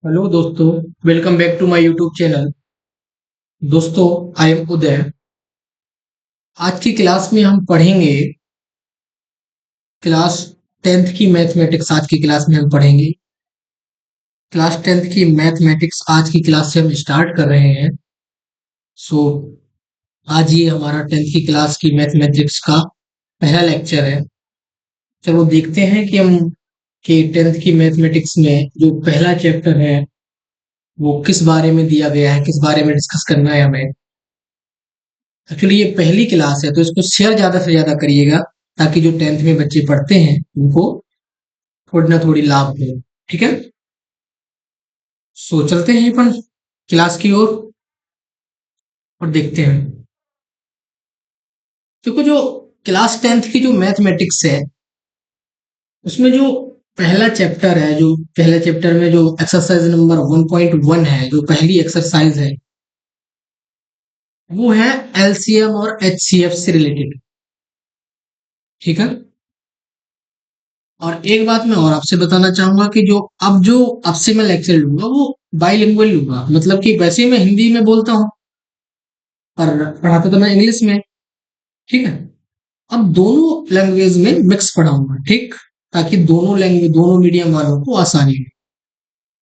Hello दोस्तों, welcome back to my YouTube channel. दोस्तों, I M उदय। आज की क्लास में हम पढ़ेंगे क्लास 10th की मैथमेटिक्स। आज की क्लास में हम पढ़ेंगे क्लास 10th की मैथमेटिक्स। आज की क्लास से हम स्टार्ट कर रहे हैं। सो आज ये हमारा 10th की क्लास की मैथमेटिक्स का पहला लेक्चर है। चलो देखते हैं कि हम 10th की मैथमेटिक्स में जो पहला चैप्टर है वो किस बारे में दिया गया है, किस बारे में डिस्कस करना है हमें। एक्चुअली ये पहली क्लास है तो इसको शेयर ज्यादा से ज्यादा करिएगा, ताकि जो 10th में बच्चे पढ़ते हैं उनको थोड़ी ना थोड़ी लाभ हो। ठीक है, सो चलते हैं अपन क्लास की ओर और देखते हैं। देखो, जो क्लास 10th की जो मैथमेटिक्स है उसमें जो पहला चैप्टर है, जो पहले चैप्टर में जो एक्सरसाइज नंबर 1.1 है, जो पहली एक्सरसाइज है वो है एलसीएम और एचसीएफ से रिलेटेड। ठीक है, और एक बात मैं और आपसे बताना चाहूंगा कि अब से मैं लेक्चर लूंगा वो बाइलिंगुअल लूंगा। मतलब कि वैसे ही मैं हिंदी में बोलता हूँ पर पढ़ाता तो मैं इंग्लिश में। ठीक है, अब दोनों लैंग्वेज में मिक्स पढ़ाऊंगा, ठीक, ताकि दोनों लैंग्वेज, दोनों मीडियम वालों को आसानी हो।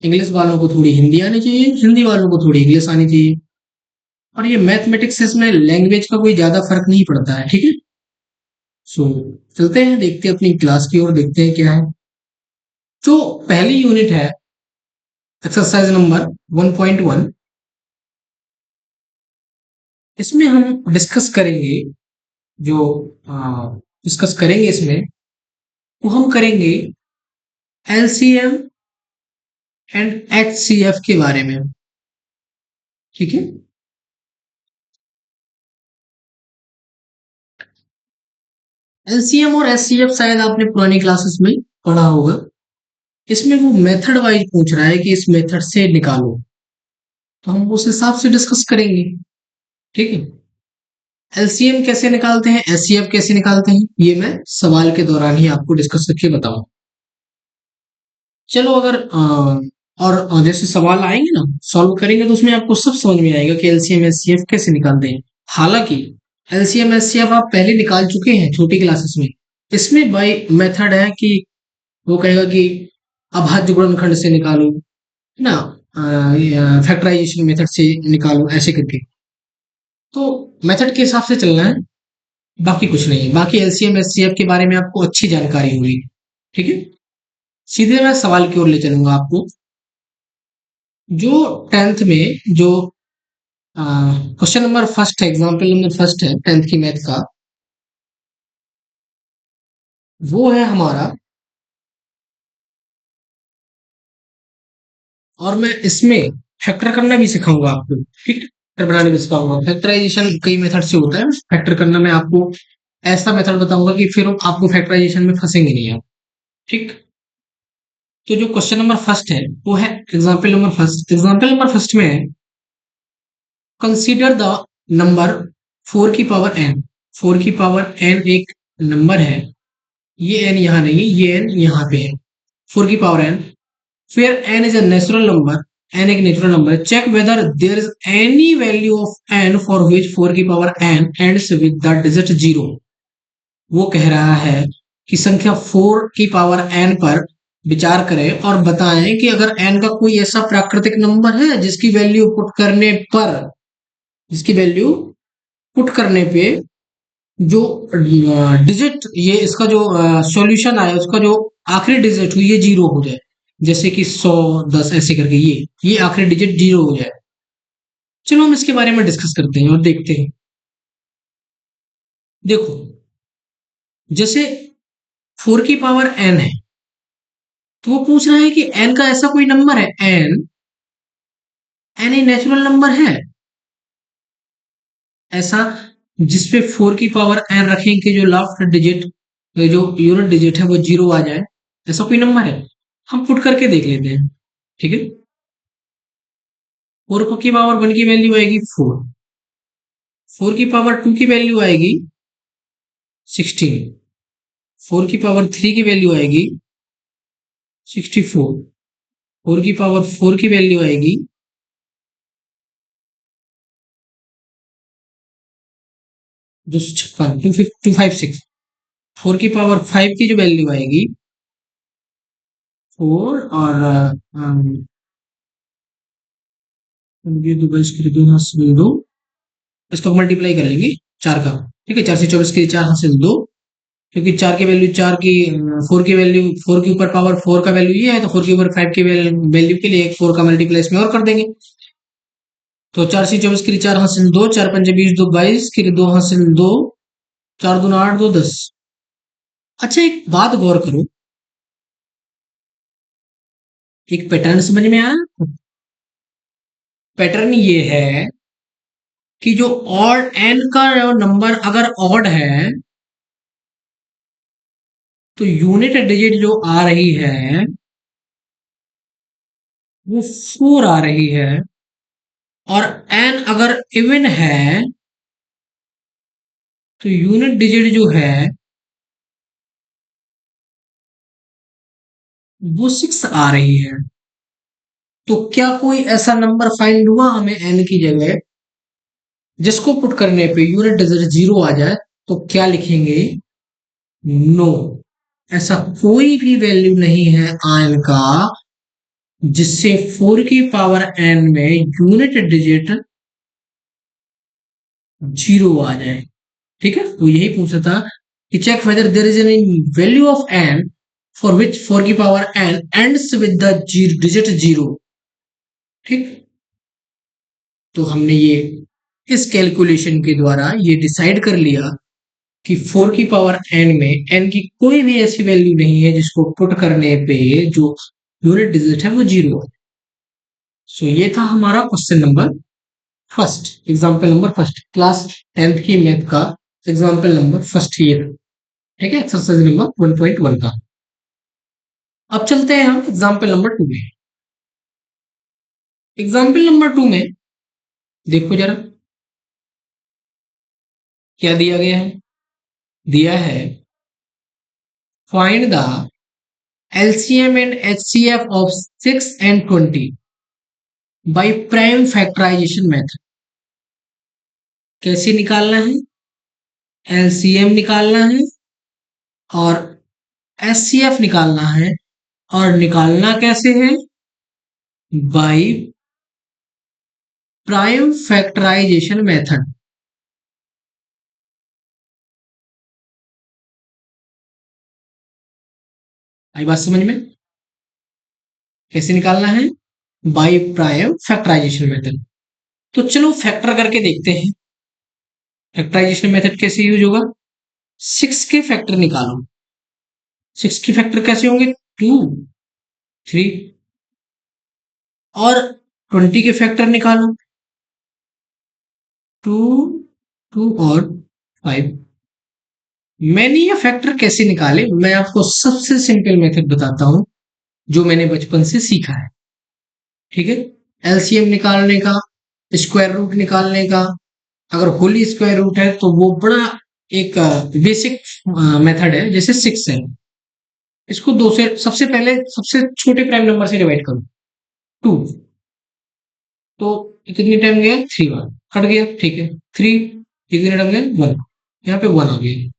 इंग्लिश वालों को थोड़ी हिंदी आनी चाहिए, हिंदी वालों को थोड़ी इंग्लिश आनी चाहिए। और ये मैथमेटिक्स, इसमें लैंग्वेज का कोई ज्यादा फर्क नहीं पड़ता है। ठीक है, सो चलते हैं, देखते हैं अपनी क्लास की ओर, देखते हैं क्या है। जो पहली यूनिट है एक्सरसाइज नंबर 1.1, इसमें हम डिस्कस करेंगे, जो डिस्कस करेंगे इसमें, वो हम करेंगे एलसीएम एंड एचसीएफ के बारे में। ठीक है, एलसीएम और एचसीएफ शायद आपने पुरानी क्लासेस में पढ़ा होगा। इसमें वो मेथड वाइज पूछ रहा है कि इस मेथड से निकालो, तो हम उस हिसाब से डिस्कस करेंगे। ठीक है, एलसीएम कैसे निकालते हैं, एचसीएफ कैसे निकालते हैं, ये मैं सवाल के दौरान ही आपको डिस्कस करके बताऊं। चलो, अगर और जैसे सवाल आएंगे ना, सॉल्व करेंगे तो उसमें आपको सब समझ में आएगा कि एलसीएम एचसीएफ कैसे निकालते हैं। हालांकि एलसीएम एचसीएफ आप पहले निकाल चुके हैं छोटी क्लासेस में। इसमें बाई मेथड है कि वो कहेगा कि अभाज्य गुणनखंड से निकालो, है ना, फैक्टराइजेशन मेथड से निकालो, ऐसे करके। तो मेथड के हिसाब से चलना है, बाकी कुछ नहीं है। बाकी एलसीएम एचसीएफ के बारे में आपको अच्छी जानकारी होगी। ठीक है, सीधे मैं सवाल की ओर ले चलूंगा आपको। जो 10th में जो क्वेश्चन नंबर फर्स्ट है, एग्जाम्पल नंबर फर्स्ट है 10th की मैथ का, वो है हमारा। और मैं इसमें फैक्टर करना भी सिखाऊंगा आपको। ठीक, फैक्टर बनाने भी सिखाऊंगा। फैक्टराइजेशन कई मेथड से होता है, फैक्टर करना मैं आपको ऐसा मेथड बताऊंगा कि फिर आपको फैक्टराइजेशन में फंसेंगे नहीं आप। ठीक, तो जो क्वेश्चन नंबर फर्स्ट है वो है example number first. Example number first में है, कंसीडर द नंबर 4 की पावर n। 4 की पावर n एक नंबर है, ये n यहाँ नहीं, ये n यहाँ पे है। 4 की पावर n, फिर n is a natural number, n एक नेचुरल नंबर है। Check whether there is any value of n for which 4 की power n ends with the digit 0। वो कह रहा है कि संख्या 4 की पावर n पर विचार करें और बताएं कि अगर n का कोई ऐसा प्राकृतिक नंबर है जिसकी वैल्यू पुट करने पे जो डिजिट, ये इसका जो सॉल्यूशन आया उसका जो आखिरी डिजिट हुई ये 0 हो जाए। जैसे कि 100, 10 ऐसे करके ये आखिरी डिजिट 0 हो जाए। चलो हम इसके बारे में डिस्कस करते हैं और देखते हैं। देखो, जैसे 4 की पावर n है, तो वो पूछ रहा है कि n का ऐसा कोई नंबर है, n एक नेचुरल नंबर है ऐसा जिसपे 4 की पावर n रखें कि जो लास्ट डिजिट, जो यूनिट डिजिट है वो 0 आ जाए। ऐसा कोई नंबर है, हम पुट करके देख लेते हैं। ठीक है, 4 की पावर 1 की वैल्यू आएगी 4। 4 की पावर 2 की वैल्यू आएगी 16। 4 की पावर 3 की वैल्यू आएगी 64। फोर की पावर फोर की वैल्यू आएगी 256, 256। फोर की पावर फाइव की जो वैल्यू आएगी फोर, और ये दो बाईस के लिए दो हासिल दो, इसको मल्टीप्लाई कर लेंगे चार का। ठीक है, 4 से 24 के लिए चार हासिल दो, क्योंकि चार की वैल्यू चार की, फोर की वैल्यू फोर के ऊपर पावर फोर का वैल्यू ये है, तो फोर के ऊपर फाइव की वैल्यू के लिए एक फोर का मल्टीप्लाई इसमें और कर देंगे। तो 4 से 24 के लिए चार हासिल दो, चार पंजे 20, दो 22 के लिए दो हासिल दो, चार दूना 8, दो 10। अच्छा, एक बात गौर करो, एक पैटर्न समझ में आया। पैटर्न ये है कि जो ऑड एन का नंबर अगर ऑड है तो यूनिट डिजिट जो आ रही है वो फोर आ रही है, और एन अगर इवन है तो यूनिट डिजिट जो है वो सिक्स आ रही है। तो क्या कोई ऐसा नंबर फाइंड हुआ हमें एन की जगह जिसको पुट करने पे यूनिट डिजिट जीरो आ जाए? तो क्या लिखेंगे? नो, ऐसा कोई भी वैल्यू नहीं है एन का जिससे फोर की पावर एन में यूनिट डिजिट जीरो आ जाए। ठीक है, तो यही पूछा था कि check whether there is any value of n for which four की power n ends with the digit zero. ठीक, तो हमने ये इस कैलकुलेशन के द्वारा ये डिसाइड कर लिया कि फोर की पावर एन में एन की कोई भी ऐसी वैल्यू नहीं है जिसको पुट करने पे जो यूनिट डिजिट है वो जीरो है। सो ये था हमारा question number first, example number first, class 10th की मैथ का एग्जाम्पल नंबर फर्स्ट ये था। ठीक है, एक्सरसाइज नंबर 1.1 का। अब चलते हैं हम एग्जाम्पल नंबर टू में। एग्जाम्पल नंबर टू में देखो जरा क्या दिया गया है। दिया है find the LCM and HCF of 6 and 20 by prime factorisation method. कैसे निकालना है? एलसीएम निकालना है और एचसीएफ निकालना है, और निकालना कैसे है? By prime factorisation method. आई बात समझ में? कैसे निकालना है? By prime factorisation method. तो चलो फैक्टर करके देखते हैं फैक्टराइजेशन मेथड कैसे यूज होगा। सिक्स के फैक्टर निकालो। सिक्स के फैक्टर कैसे होंगे? टू, थ्री, और 20 के फैक्टर निकालो। टू, टू और फाइव। मैंने ये फैक्टर कैसे निकाले, मैं आपको सबसे सिंपल मेथड बताता हूं जो मैंने बचपन से सीखा है। ठीक है, एलसीएम निकालने का, स्क्वायर रूट निकालने का, अगर होली स्क्वायर रूट है तो वो बड़ा एक बेसिक मेथड है। जैसे सिक्स है, इसको दो से सबसे पहले सबसे छोटे प्राइम नंबर से डिवाइड करो, टू। तो कितनी टाइम गया? थ्री बार, कट गया। ठीक है, थ्री कितने टाइम गया? वन, यहाँ पे वन आ गया।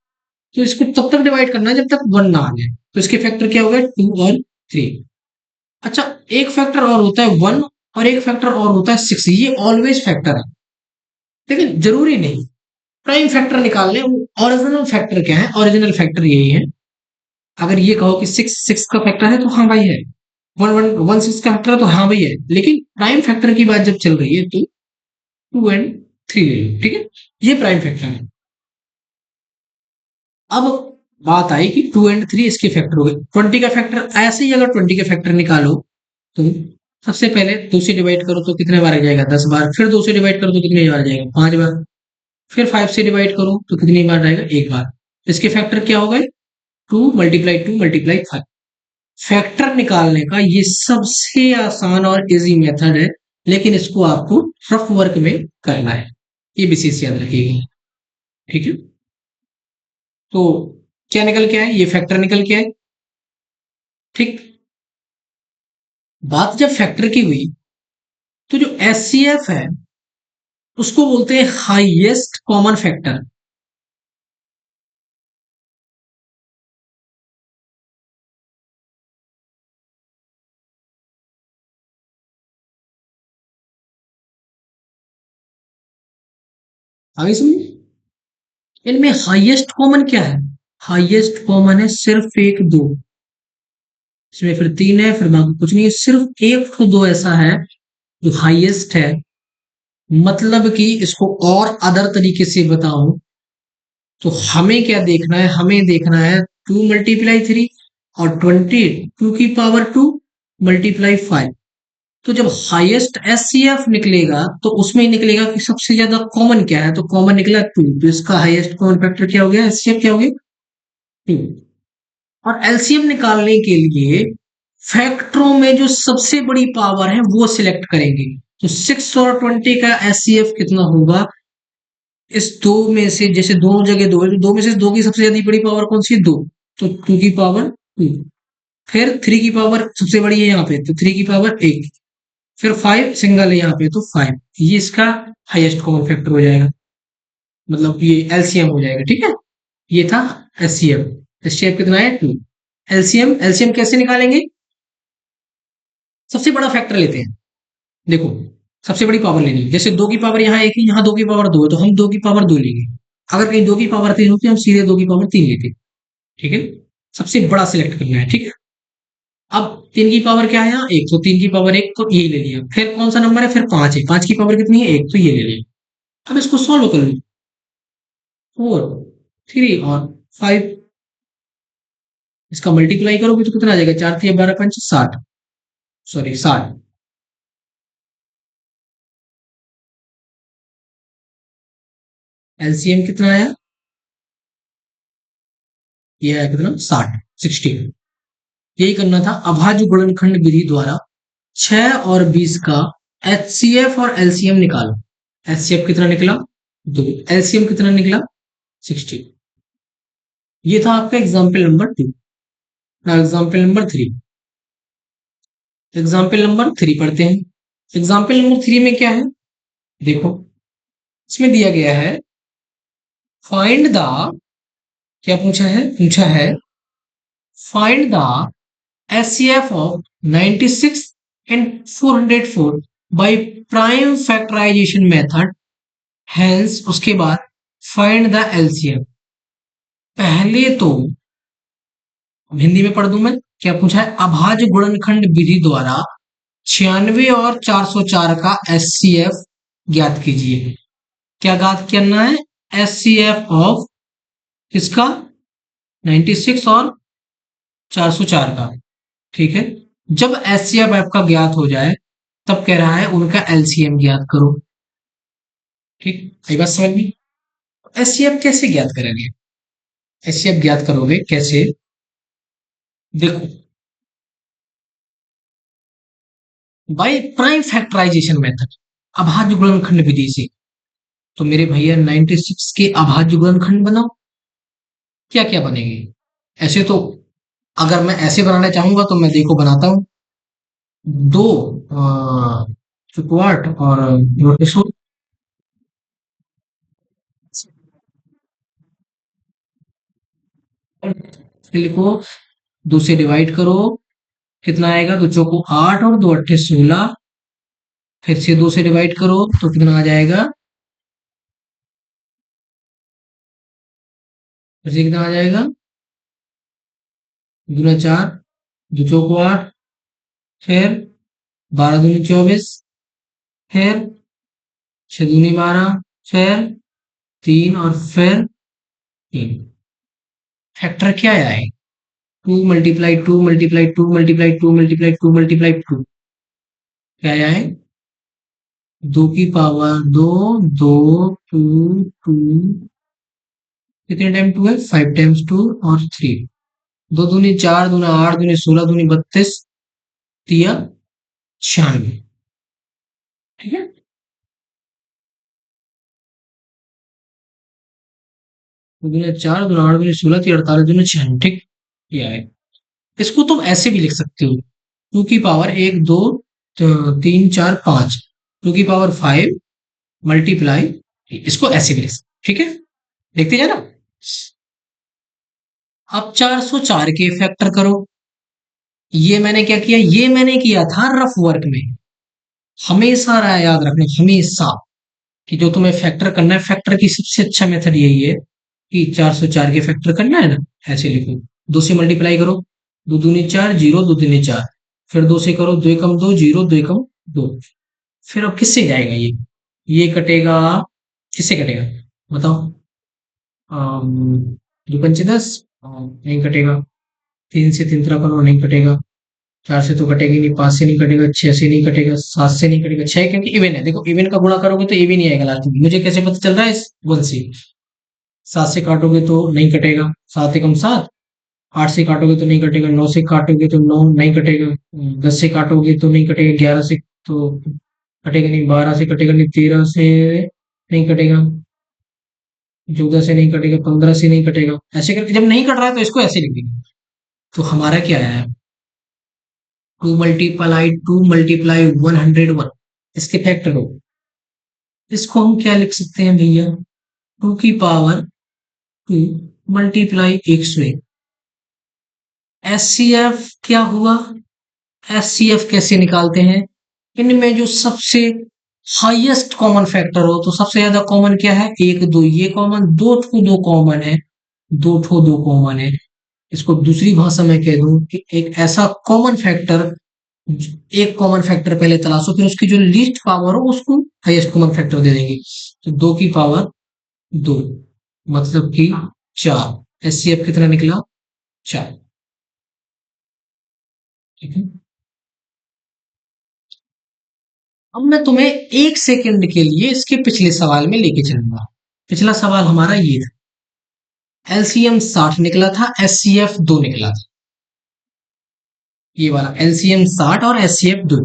तो इसको तब तक डिवाइड करना है जब तक वन ना आ जाए। तो इसके फैक्टर क्या हो गए? टू और थ्री। अच्छा, एक फैक्टर और होता है वन, और एक फैक्टर और होता है सिक्स। ये ऑलवेज फैक्टर है, लेकिन जरूरी नहीं। प्राइम फैक्टर निकाल लें। ओरिजिनल फैक्टर क्या है? ओरिजिनल फैक्टर यही है। अगर ये कहो कि सिक्स सिक्स का फैक्टर है तो हाँ भाई है, वन वन वन सिक्स का फैक्टर है तो हाँ भाई है, लेकिन प्राइम फैक्टर की बात जब चल रही है तो टू एंड थ्री ले लो। ठीक है, ये प्राइम फैक्टर है। अब बात आई कि टू एंड थ्री इसके फैक्टर हो गए। 20 का फैक्टर ऐसे ही, अगर 20 के फैक्टर निकालो तो सबसे पहले दो से डिवाइड करो तो कितने बार आ जाएगा? 10 बार। फिर दो से डिवाइड करो तो कितने बार आ जाएगा? 5 बार। फिर फाइव से डिवाइड करो तो कितनी बार आएगा? एक बार। इसके फैक्टर क्या हो गए? To multiply five. फैक्टर निकालने का ये सबसे आसान और इजी मेथड है, लेकिन इसको आपको रफ वर्क में करना है। ये विशेष याद रखिएगा। ठीक है, तो क्या निकल के आए? ये फैक्टर निकल के आए। ठीक, बात जब फैक्टर की हुई, तो जो एचसीएफ है उसको बोलते हैं हाईएस्ट कॉमन फैक्टर। आगे समझे। इनमें हाईएस्ट कॉमन क्या है? हाईएस्ट कॉमन है सिर्फ एक दो। इसमें फिर तीन है, फिर बाकी कुछ नहीं है, सिर्फ एक तो दो ऐसा है जो हाईएस्ट है। मतलब कि इसको और अदर तरीके से बताऊं, तो हमें क्या देखना है, हमें देखना है 2 × 3 और 22 की पावर 2 मल्टीप्लाई 5। तो जब हाईएस्ट एचसीएफ निकलेगा तो उसमें ही निकलेगा कि सबसे ज्यादा कॉमन क्या है, तो कॉमन निकला 2, तो इसका हाईएस्ट कॉमन फैक्टर क्या हो गया, एचसीएफ क्या हो गया, 2। और एलसीएम निकालने के लिए फैक्टरों में जो सबसे बड़ी पावर है वो सिलेक्ट करेंगे। तो 6 और 20 का एचसीएफ कितना होगा, इस दो में से, जैसे दोनों जगह दो है तो दो में से दो की सबसे ज्यादा बड़ी पावर कौन सी है, दो। तो 2 की पावर 2। फिर 3 की पावर सबसे बड़ी है यहाँ पे, तो 3 की पावर 1। फिर 5 सिंगल है यहाँ पे, तो 5। ये इसका हाईएस्ट कॉमन फैक्टर हो जाएगा, मतलब ये एलसीएम हो जाएगा, ठीक है। ये था एचसीएफ। एचसीएफ कितना है, 2। एलसीएम, एलसीएम कैसे निकालेंगे, सबसे बड़ा फैक्टर लेते हैं। देखो, सबसे बड़ी पावर लेनी है, जैसे 2 की पावर यहाँ 1 है, यहाँ 2 की पावर 2 है, तो हम 2 की पावर 2 लेंगे। अगर कहीं 2 की पावर 3 होती है, हम सीधे 2 की पावर 3 लेते। ठीक है, सबसे बड़ा सिलेक्ट करना है, ठीक है। अब 3 की पावर क्या है यहाँ, 1, तो 3 की पावर 1 तो ये ले लिया। फिर कौन सा नंबर है, फिर 5 है, 5 की पावर कितनी है, 1, तो ये ले लिया। अब इसको सॉल्व कर लो, 4 3 और 5, इसका मल्टीप्लाई करोगे तो कितना आ जाएगा, 4 3 12 5 60, सॉरी 60। एलसीएम कितना आया, ये आया कितना, 60। यही करना था। अभाज्य गुणनखंड विधि द्वारा 6 और 20 का एचसीएफ और एलसीएम निकालो। एचसीएफ कितना निकला, 2। एलसीएम कितना निकला, 60। ये था आपका example number 2। Example number 3, example number 3 पढ़ते हैं। एग्जाम्पल नंबर 3 में क्या है, देखो, इसमें दिया गया है फाइंड द, क्या पूछा है find the HCF of 96 and 404 by prime factorisation method. Hence उसके बाद फाइंड द एलसीएम। पहले तो हिंदी में पढ़ दूं मैं, क्या पूछा है, अभाज्य गुणनखंड विधि द्वारा 96 और 404 का एचसीएफ ज्ञात कीजिए। क्या ज्ञात करना है, एचसीएफ ऑफ किसका, 96 और 404 का, ठीक है। जब एचसीएफ आपका ज्ञात हो जाए, तब कह रहा है उनका एलसीएम ज्ञात करो। ठीक, ये बात समझ में। एचसीएफ कैसे ज्ञात करेंगे, एचसीएफ ज्ञात करोगे कैसे, देखो, बाय प्राइम फैक्टराइजेशन मेथड, अभाज्य गुणनखंड विधि से। तो मेरे भैया 96 के अभाज्य गुणनखंड बनाओ। क्या क्या बनेंगे, ऐसे तो अगर मैं ऐसे बनाना चाहूंगा तो मैं देखो बनाता हूँ। दो चुकवाट और रोटेशन, लिखो, 2 से डिवाइड करो, कितना आएगा, 2 चौको 8 और 2 अट्ठे 16। फिर से 2 से डिवाइड करो तो कितना आ जाएगा, फिर से कितना आ जाएगा, 2 × 4, 2 चौको 8, फिर 12 दूनी 24, फिर 6 दूनी 12, फिर 3 और फिर 3। फैक्टर क्या आए, 2 × 2 × 2 × 2 × 2 क्या आए, 2 की पावर 2, 2, 2, 2, कितने टाइम 2 है, 5 टाइम्स 2 और 3। 2 दूनी 4, 2 8, 2 16, 2 32, तिया 96, ठीक है। 2 दूनी 4, 2 8, 2 16, 3 48, 2 96, ठीक। ये है। इसको तुम ऐसे भी लिख सकते हो, टू की पावर एक दो तीन चार पांच, टू की पावर फाइव मल्टीप्लाई, इसको ऐसे भी लिख सकते, ठीक है, देखते जाना। अब 404 के फैक्टर करो। ये मैंने क्या किया, ये मैंने किया था रफ वर्क में। हमेशा रहा याद रखना, हमेशा, कि जो तुम्हें फैक्टर करना है, फैक्टर की सबसे अच्छा मेथड यही है कि 404 के फैक्टर करना है ना, ऐसे लिखो। दो से मल्टीप्लाई करो, दो दूनी चार, जीरो दो दूनी चार, फिर दो से करो, दो एकम दो, जीरो दो एकम दो। फिर अब किससे जाएगा ये कटेगा, किससे कटेगा बताओ। दो पंचे 10, नहीं कटेगा। तीन से तीन तरह करो, नहीं कटेगा। चार से तो कटेगी नहीं, पांच से नहीं कटेगा, छह से नहीं कटेगा, सात से नहीं कटेगा। छह क्योंकि इवन है, देखो इवन का गुणा करोगे तो इवन ही आएगा लास्ट में। मुझे कैसे पता चल रहा है, इस वन से। सात से काटोगे तो नहीं कटेगा, सात एकम सात। आठ से काटोगे तो नहीं कटेगा, नौ से काटोगे तो नौ नहीं कटेगा, 10 से काटोगे तो नहीं कटेगा, 11 से तो कटेगा नहीं, 12 से कटेगा नहीं, 13 से नहीं कटेगा, 14 से नहीं कटेगा, 15 से नहीं कटेगा। ऐसे करके जब नहीं कट रहा है तो इसको ऐसे लिख देंगे। तो हमारा क्या है, टू मल्टीप्लाई 101, इसके फैक्टर हो। इसको हम क्या लिख सकते हैं भैया, टू की power two multiply 101। S C F क्या हुआ, एस सी एफ कैसे निकालते हैं, इनमें जो सबसे हाईएस्ट कॉमन फैक्टर हो, तो सबसे ज्यादा कॉमन क्या है, एक दो, ये कॉमन, दो ठो दो कॉमन है, दो ठो दो कॉमन है। इसको दूसरी भाषा में कह दूं कि एक ऐसा कॉमन फैक्टर, एक कॉमन फैक्टर पहले तलाशो, फिर उसकी जो लीस्ट पावर हो उसको हाईएस्ट कॉमन फैक्टर दे देंगे। तो दो की पावर दो, मतलब कि चार। एस सी एफ कितना निकला, चार, ठीक है। अब मैं तुम्हें एक सेकंड के लिए इसके पिछले सवाल में लेके चलूंगा। पिछला सवाल हमारा ये था, एलसीएम 60 निकला था, एचसीएफ 2 निकला था। ये वाला एलसीएम 60 और एचसीएफ 2।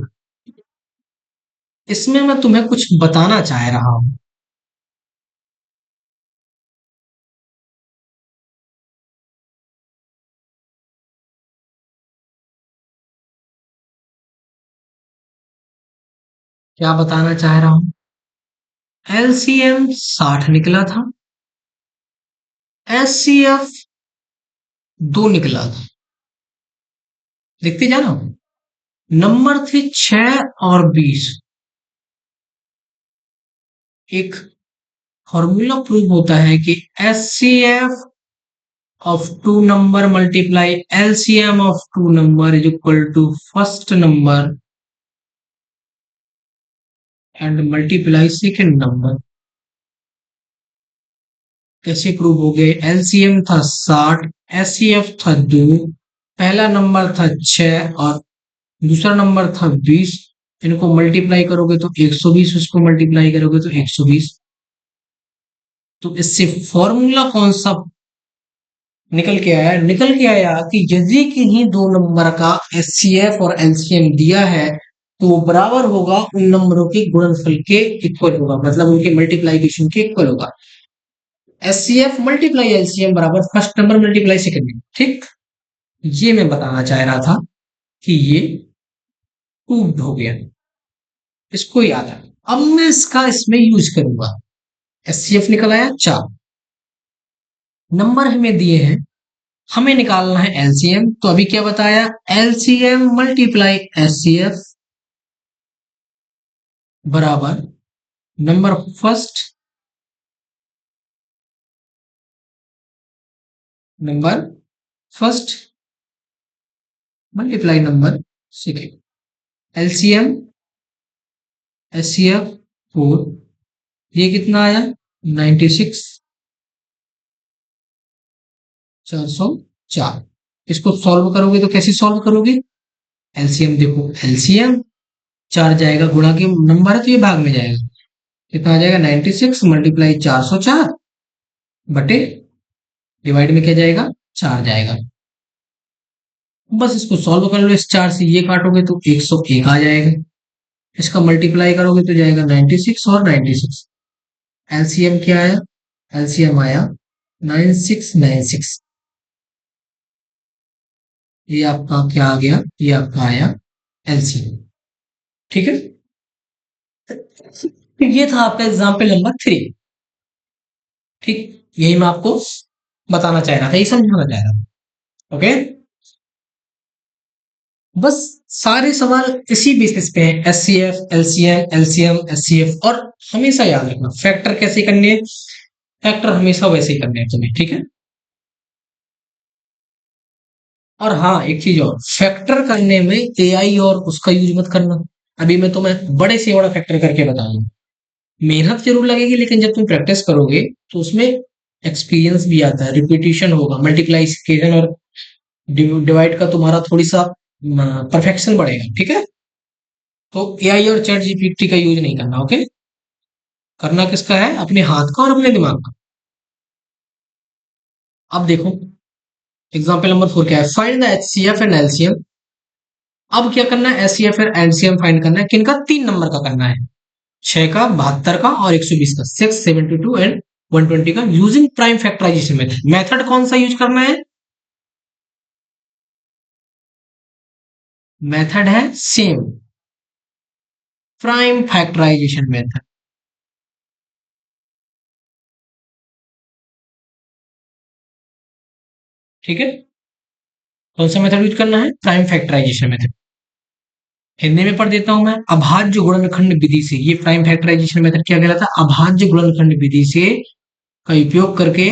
इसमें मैं तुम्हें कुछ बताना चाह रहा हूं। क्या बताना चाह रहा हूं, एलसीएम 60 निकला था, एचसीएफ 2 निकला था। देखते जाना, नंबर थे 6 और 20। एक फॉर्मूला प्रूव होता है कि HCF of two number multiply LCM of two number is equal to first number and multiply second number। कैसे प्रूव हो गए, एलसीएम था 60, एचसीएफ था 2, पहला नंबर था 6 और दूसरा नंबर था 20। इनको मल्टीप्लाई करोगे तो 120, उसको मल्टीप्लाई करोगे तो 120। तो इससे फॉर्मूला कौन सा निकल के आया, निकल के आया कि यदि किन्हीं दो नंबर का एचसीएफ और एलसीएम दिया है तो वो बराबर होगा उन नंबरों के गुणनफल के इक्वल होगा, मतलब उनके मल्टीप्लीकेशन के इक्वल होगा। एचसीएफ मल्टीप्लाई एलसीएम बराबर first number multiply second number, ठीक। ये मैं बताना चाह रहा था कि ये प्रूव्ड हो गया, इसको याद है। अब मैं इसका इसमें यूज करूंगा। एचसीएफ निकल आया 4, नंबर हमें दिए हैं, हमें निकालना है एलसीएम। तो अभी क्या बताया, एलसीएम मल्टीप्लाई एचसीएफ बराबर number first, number first multiply number second. LCM HCF 4, ये कितना आया 96, 404। इसको सॉल्व करोगे तो कैसे सॉल्व करोगे, एलसीएम देखो, एलसीएम 4 जाएगा, गुणा के नंबर है तो ये भाग में जाएगा, कितना आ जाएगा 96 मल्टीप्लाई 404 बटे डिवाइड में क्या जाएगा, 4 जाएगा। बस इसको सॉल्व कर लो, इस 4 से ये काटोगे तो 101 आ जाएगा, इसका मल्टीप्लाई करोगे तो जाएगा 96 और 96। एलसीएम क्या आया, एलसीएम आया 9696। ये आपका क्या आ गया, ये आपका आया एलसीएम। ठीक है, तो ये था आपका एग्जाम्पल नंबर 3। ठीक, यही मैं आपको बताना चाह रहा था, यही समझाना चाह रहा था। ओके, बस सारे सवाल इसी बेसिस पे हैं, S C F, LCM, LCM, HCF. और हमेशा याद रखना फैक्टर कैसे करने हैं, फैक्टर हमेशा वैसे ही करने हैं तुम्हें। ठीक है, और हाँ एक चीज और, फैक्टर करने में एआई और उसका यूज मत करना। अभी मैं तुम्हें बड़े से बड़ा फैक्टर करके बताऊंगा, मेहनत जरूर लगेगी, लेकिन जब तुम प्रैक्टिस करोगे तो उसमें एक्सपीरियंस भी आता है, रिपीटिशन होगा, मल्टीप्लाइकेशन और डिवाइड का तुम्हारा थोड़ी सा परफेक्शन बढ़ेगा। ठीक है, तो एआई और चैट जीपीटी का यूज नहीं करना। ओके, करना किसका है, अपने हाथ का और अपने दिमाग का। अब देखो एग्जाम्पल नंबर 4 क्या है, find the HCF and LCM. अब क्या करना है, एचसीएफ और एलसीएम फाइंड करना है, किनका, 3 नंबर का करना है, 6 का, 72 का और 120 का, 672 एंड 120 का, using prime factorisation method. Method कौन सा यूज करना है, मेथड है सेम, प्राइम फैक्टराइजेशन मेथड। ठीक है, कौन सा मेथड यूज करना है, प्राइम फैक्टराइजेशन मेथड। हिंदी में पढ़ देता हूं मैं, अभाज्य गुणनखंड विधि से, ये प्राइम फैक्टराइजेशन मेथड क्या कहलाता है, अभाज्य गुणनखंड विधि से का उपयोग करके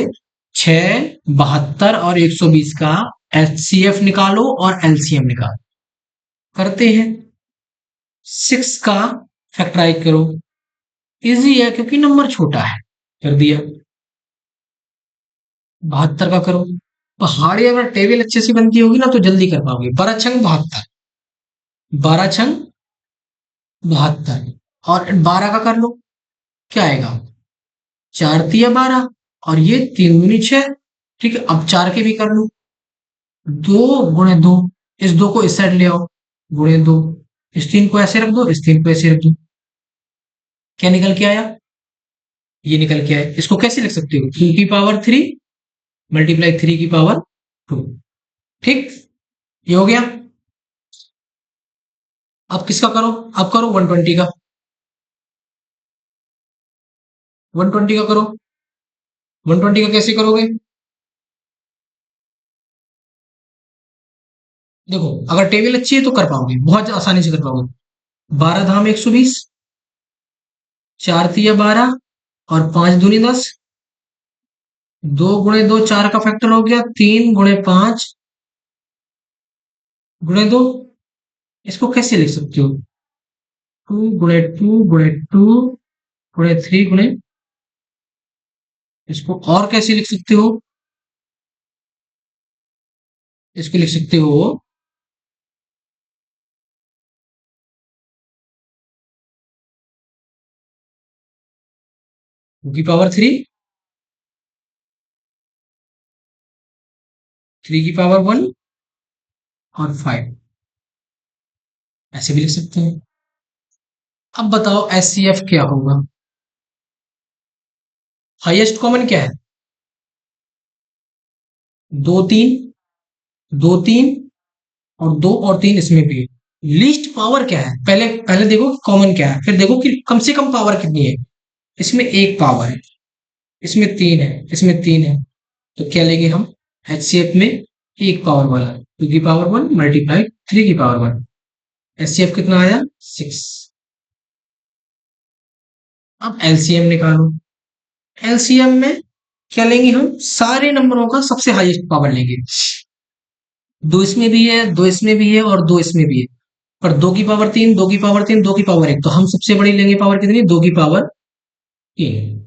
6, 72 और 120 का एचसीएफ निकालो और एलसीएम निकालो। करते हैं, 6 का फैक्टराइज करो, इजी है क्योंकि नंबर छोटा है, कर दिया। 72 का करो, पहाड़ी अगर टेबल अच्छे से बनती होगी ना तो जल्दी कर पाओगे। 12 छंग 72, 12 छंग 72, और 12 का कर लो, क्या आएगा, 4 तिया 12, और ये 3 दूनी 6। ठीक है, अब 4 के भी कर लो, 2 गुणे 2, इस 2 को इस साइड ले आओ, गुणे 2, इस 3 को ऐसे रख दो, इस 3 को ऐसे रख दो, क्या निकल के आया, ये निकल के आया। इसको कैसे लिख सकते हो, 2 की पावर 3 मल्टीप्लाई 3 की पावर 2। ठीक, ये हो गया। अब किसका करो, अब करो 120 का, 120 का करो, 120 का कैसे करोगे, देखो अगर टेबल अच्छी है तो कर पाओगे, बहुत आसानी से कर पाओगे। 12 धाम 120, 4 तिया 12 और 5 दूनी 10, 2 गुणे 2 4 का फैक्टर हो गया, 3 गुणे 5 गुणे 2। इसको कैसे लिख सकते हो, 2 गुणे 2 गुणे 2 गुणे 3 गुणे, इसको और कैसे लिख सकते हो, इसको लिख सकते हो 2 की पावर 3, 3 की पावर 1 और 5, ऐसे भी लिख सकते हैं। अब बताओ एस सी एफ क्या होगा, हाईएस्ट कॉमन क्या है, 2 3, 2 3 और 2 और 3 इसमें भी है। लीस्ट पावर क्या है, पहले पहले देखो कि कॉमन क्या है, फिर देखो कि कम से कम पावर कितनी है। इसमें 1 पावर है, इसमें 3 है, इसमें 3 है, तो क्या लेंगे हम, एचसीएफ में 1 पावर वाला, 2 की पावर 1 मल्टीप्लाई 3 की पावर 1, एचसीएफ कितना आया 6। अब एलसीएम निकालो, एलसीएम में क्या लेंगे हम, सारे नंबरों का सबसे हाईएस्ट पावर लेंगे, 2 इसमें भी है, 2 इसमें भी है और 2 इसमें भी है, पर 2 की पावर 3, 2 की पावर 3, 2 की पावर 1, तो हम सबसे बड़ी लेंगे पावर कितनी, 2 की पावर 3।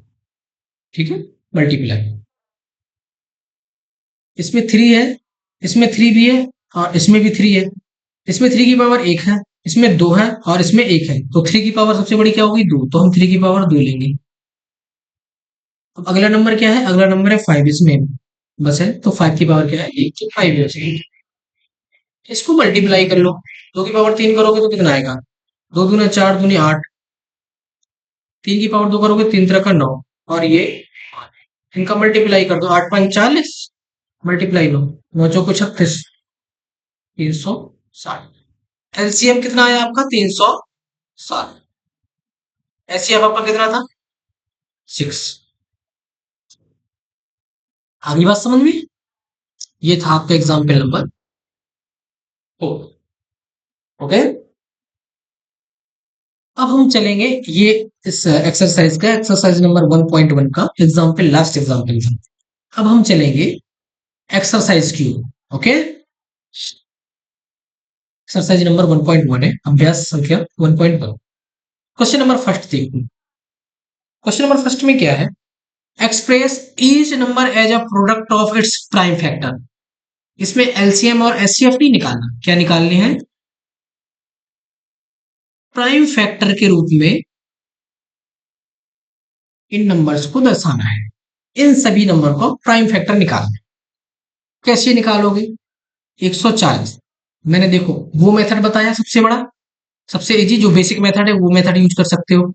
ठीक है, मल्टीप्लाई, इसमें 3 है, इसमें 3 भी है और इसमें भी 3 है, इसमें 3 की पावर 1 है, इसमें 2 है और इसमें 1 है, तो 3 की पावर सबसे बड़ी क्या होगी, 2, तो हम 3 की पावर 2 लेंगे। अब अगला नंबर क्या है, अगला नंबर है 5, इसमें बस है, तो 5 की पावर क्या है 1, तो 5 है। इसको मल्टीप्लाई कर लो, 2 की पावर 3 करोगे तो कितना आएगा, 2 दूना 4 दूनी 8, 3 की पावर 2 करोगे 3 3 का 9, और ये इनका मल्टीप्लाई कर दो, 8 5 40, मल्टीप्लाई लो, 9 चौको 36, 360। एलसीएम कितना आया आपका 307। एचसीएफ आपका कितना था 6। आगे बात समझ में। ये था आपका एग्जाम्पल नंबर 4। ओके। अब हम चलेंगे ये इस एक्सरसाइज का एक्सरसाइज नंबर 1.1 का एग्जाम्पल लास्ट एग्जाम्पल था। अब हम चलेंगे एक्सरसाइज की। ओके। एक्सरसाइज नंबर 1.1 है, अभ्यास संख्या 1.1। क्वेश्चन नंबर फर्स्ट देखो। क्वेश्चन नंबर फर्स्ट में क्या है, express each number as a product of its prime factor. इसमें एलसीएम और एचसीएफ नहीं निकालना, क्या निकालने हैं, प्राइम फैक्टर के रूप में इन नंबर्स को दर्शाना है। इन सभी नंबर को प्राइम फैक्टर निकालना है। कैसे निकालोगे, 140। मैंने देखो वो मेथड बताया सबसे बड़ा, सबसे इजी जो बेसिक मेथड है वो मेथड यूज कर सकते हो।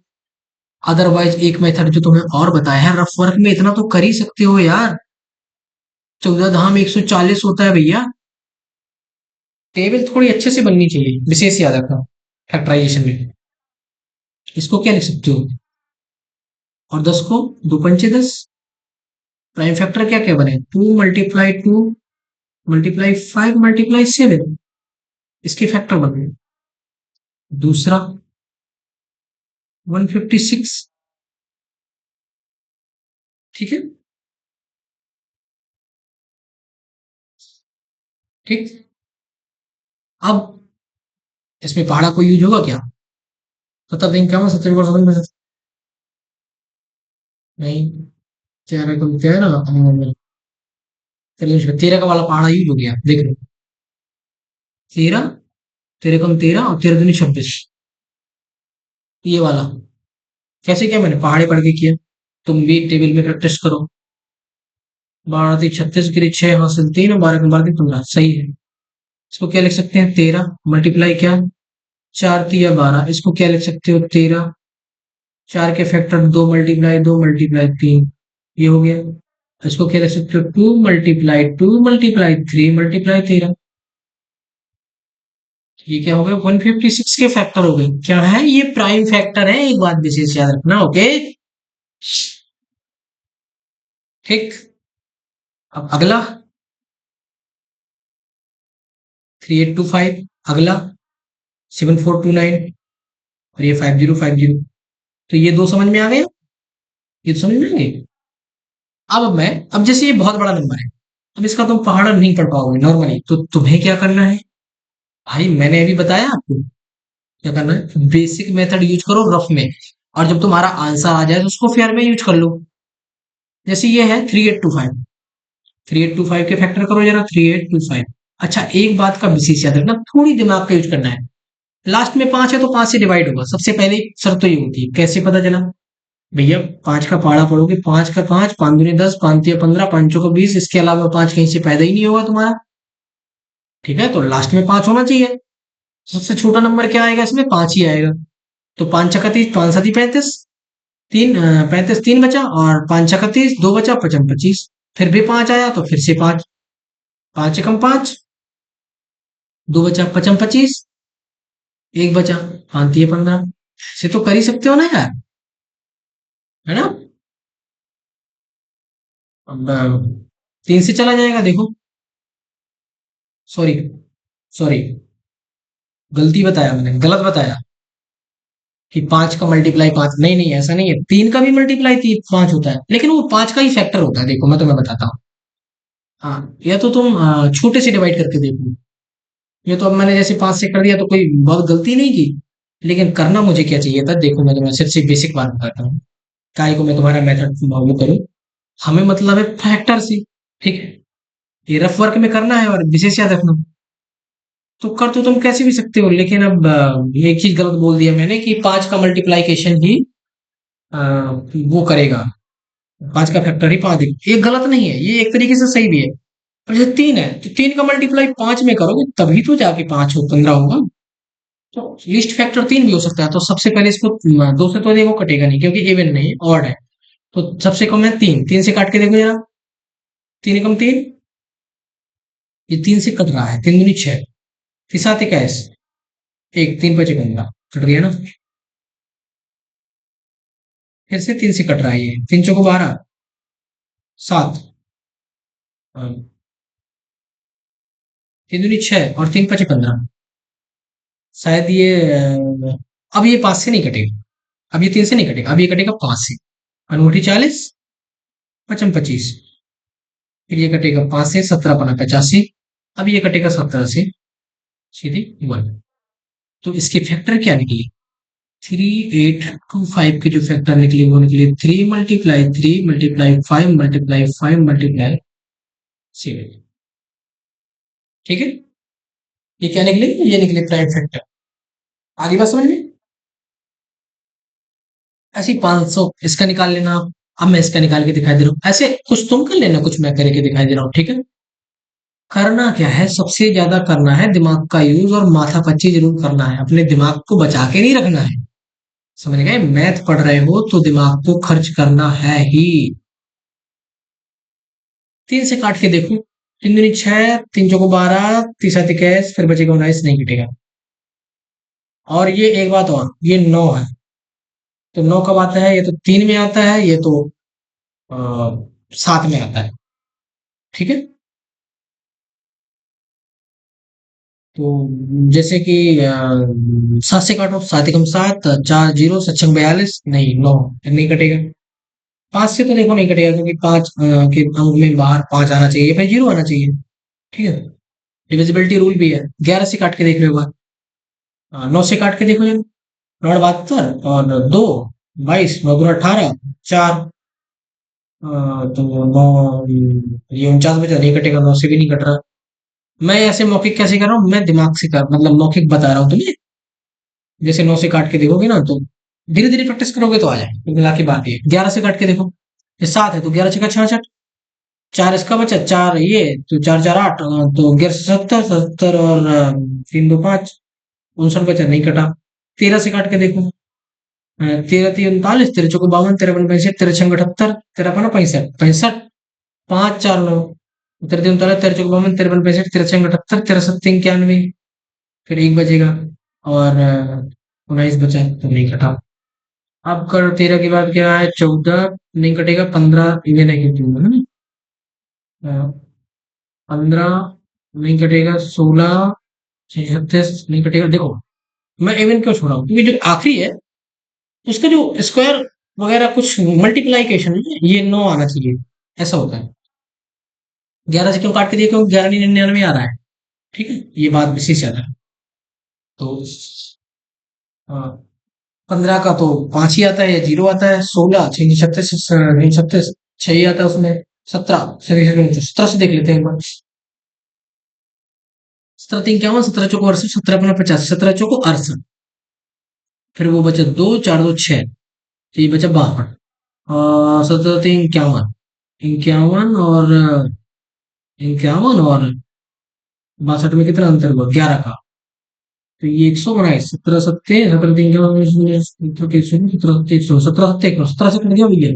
अदरवाइज एक मेथड जो तुम्हें और बताया है, रफ वर्क में इतना तो कर ही सकते हो यार। 14 धाम 140 होता है भैया। टेबल थोड़ी अच्छे से बननी चाहिए, विशेष याद रखना फैक्टराइजेशन में। इसको क्या लिख सकते हो, और 10 को 2 पंचे 10। प्राइम फैक्टर क्या क्या बने, 2 × 2 × 5 × 7। इसके फैक्टर बन गए। दूसरा 156। ठीक है। ठीक। अब इसमें पहाड़ा को यूज होगा क्या, 17 दिन क्या हुआ, 17 नहीं, 13 का 13 का वाला पहाड़ा यूज हो गया, देख लो। 13, 13 और 13 दूनी 26, ये वाला। कैसे किया मैंने, पहाड़े पढ़ के किया। तुम भी टेबल में प्रैक्टिस करो। 12×3 = 36 गिरी 6 हासिल 3 और 12 × 12 = 15, सही है। इसको क्या लिख सकते हैं, 13 मल्टीप्लाई क्या, 4×3 = 12। इसको क्या लिख सकते हो, 13। 4 के फैक्टर 2 × 2 × 3, ये हो गया। इसको क्या लिख सकते हो, 2 × 2 × 3 × 13। ये क्या हो गया, 156 के फैक्टर हो गए। क्या है ये, प्राइम फैक्टर है, एक बात विशेष याद रखना। ओके। ठीक। अब अगला 3825, अगला 7429, और ये 5050। तो ये दो समझ में आ गए, ये तो समझ में आ गए। अब जैसे ये बहुत बड़ा नंबर है, अब इसका तुम पहाड़ा नहीं पढ़ पाओगे नॉर्मली, तो तुम्हें क्या करना है भाई, मैंने अभी बताया आपको क्या करना है, बेसिक मेथड यूज करो रफ में, और जब तुम्हारा आंसर आ जाए तो उसको फेयर में यूज कर लो। जैसे ये है 3825, 3825 के फैक्टर करो जरा, 3825। अच्छा एक बात का विशेष याद रखना, थोड़ी दिमाग का यूज करना है। लास्ट में 5 है तो 5 से डिवाइड होगा, सबसे पहले शर्त तो ये होती है। कैसे पता चला भैया, 5 का पहाड़ा पढ़ोगे, 5 का 5, 5 दूनी 10, 5×3 = 15, 5×4 = 20, इसके अलावा 5 कहीं से पैदा ही नहीं होगा तुम्हारा। ठीक है, तो लास्ट में 5 होना चाहिए। सबसे छोटा नंबर क्या आएगा इसमें, 5 ही आएगा। तो 5×4 = 30, 5×7 = 35, 35 बचा, और 5×6 = 30, 2 बचा, 55 25। फिर भी 5 आया तो फिर से 5, 5 × 5, 2 बचा, 55 25, एक बचा, 5×3 = 15। से तो कर ही सकते हो ना यार, है ना। अब 3 से चला जाएगा, देखो। सॉरी, सॉरी, गलती बताया मैंने, गलत बताया कि 5 का मल्टीप्लाई 5, नहीं नहीं ऐसा नहीं है, 3 का भी मल्टीप्लाई 5 होता है, लेकिन वो 5 का ही फैक्टर होता है। देखो मैं तुम्हें बताता हूँ। हाँ, या तो तुम छोटे से डिवाइड करके देखो। ये तो अब मैंने जैसे 5 से कर दिया तो कोई बहुत गलती नहीं की, लेकिन करना मुझे क्या चाहिए था, देखो मैं तुम्हें सिर्फ से बेसिक बात बताता हूँ, काय को मैं तुम्हारा मेथड वो करूँ। हमें मतलब है फैक्टर से, ठीक है। ये रफ वर्क में करना है, और विशेष याद रखना। तो कर तो तुम कैसे भी सकते हो, लेकिन अब ये एक चीज गलत बोल दिया मैंने कि 5 का मल्टीप्लाइकेशन ही अ, वो करेगा, 5 का फैक्टर ही 5 देगा। ये गलत नहीं है, ये एक तरीके से सही भी है। और जैसे 3 है तो 3 का मल्टीप्लाई 5 में करोगे तभी तो जाके 5 15 होगा। तो लिस्ट फैक्टर 3 भी हो सकता है। तो सबसे पहले इसको 2 से तो देखो कटेगा नहीं, क्योंकि इवन नहीं ऑड है। तो सबसे कम है 3, 3 से काट के देखो जरा, 3 × 3, ये 3 से कट रहा है, 3 दूनी 6, फिर साथ एक ऐस, एक 3 5 15 कट गया ना। फिर से 3 से कट रहा है ये, 3 चौको 12, 7, 3 दूनी 6 और 3 5 15। शायद ये अब ये 5 से नहीं कटेगा, अब ये 3 से नहीं कटेगा, अब ये कटेगा 5 से। अनूठी 40, पचम 25, फिर ये कटेगा 5 से, 17 5 85। अब ये कटेगा 17 से, सीधी 1। तो इसके फैक्टर क्या निकली? 3825 के जो फैक्टर निकले वो निकले 3 × 3 × 5 × 5 × 7। ठीक है, ये क्या निकले? ये निकले प्राइम फैक्टर। आगे बात समझ में? ऐसे ही 500 इसका निकाल लेना आप। अब मैं इसका निकाल के दिखाई दे रहा हूँ, ऐसे कुछ तुम कर लेना, कुछ मैं करके दिखाई दे रहा हूँ, ठीक है। करना क्या है, सबसे ज्यादा करना है दिमाग का यूज, और माथा पच्ची जरूर करना है, अपने दिमाग को बचा के नहीं रखना है। समझ गए? मैथ पढ़ रहे हो तो दिमाग को खर्च करना है ही। 3 से काट के देखो, 3 दूनी 6, 3 चौको 12, 3 7 21, फिर बचेगा 19, नहीं कटेगा। और ये एक बात और, ये 9 है, तो 9 कब आता है? ये तो 3 में आता है, ये तो 7 में आता है। ठीक है, तो जैसे कि 7 से काटो, 7 × 7 4 0, 7 × 42, नहीं 9, नहीं कटेगा। 5 से तो देखो नहीं कटेगा, क्योंकि 5 के अंक में बाहर 5 आना चाहिए, फिर 0 आना चाहिए। ठीक है, डिविजिबिलिटी रूल भी है। 11 से काट के देख लो एक बार। 9 से काट के देखो जरा। 9 × 72 और 2, 22, 9 × 18, 4, तो 9, ये 49 बचा, नहीं कटेगा, 9 से भी नहीं कट रहा। मैं ऐसे मौखिक कैसे कर रहा हूँ? मैं दिमाग से कर, मतलब मौखिक बता रहा हूँ तुम्हें। जैसे 9 से काट के देखोगे ना, तो धीरे धीरे प्रैक्टिस करोगे तो आ जाए। मिला की बात ये, 11 से काट के देखो, ये 7 है तो 11 × 6 = 66। 4 इसका बचा, 4 ये तो 4 4 8, तो 11 से 70, 70 और 3 2 5, 59 बचा, नहीं कटा। 13 से काट के देखो, 13 3 39, 13 4 52, 13 1 65, 13 6 78, 13 5 65, 5 4 9, 13 3 39, 13 4 52, 13 1 65, 13 6 78, 13 7 91, फिर एक बचेगा, और 19 बचा तो नहीं कटा। अब कर 13 के बाद क्या है? 14 नहीं कटेगा, 15 ये नेगेटिव है ना, 15 नहीं कटेगा, 16 36 नहीं कटेगा। देखो मैं इवन क्यों छोड़ा हूँ, क्योंकि जो आखिरी है उसका जो स्क्वायर वगैरह कुछ मल्टीप्लाइकेशन है, ये 9 आना चाहिए, ऐसा होता है। 11 से क्यों काट के दिया? क्योंकि 11 99 आ रहा है। ठीक है, ये बात विशेष ज्यादा है। तो 15 का तो 5 ही आता है या 0 आता है, 16 6 36 6 ही आता है उसमें, 17 17 से देख लेते हैं एक बार। 17 3 51, 17 चौको 68, 17 5 85, 17 चौको 68, फिर वो बचा 2 4 2 6, तो ये बचा 52, 17 3 51, 51 और 62 में कितना अंतर हुआ? 11 का। तो ये 119, 17 से कट गया भैया।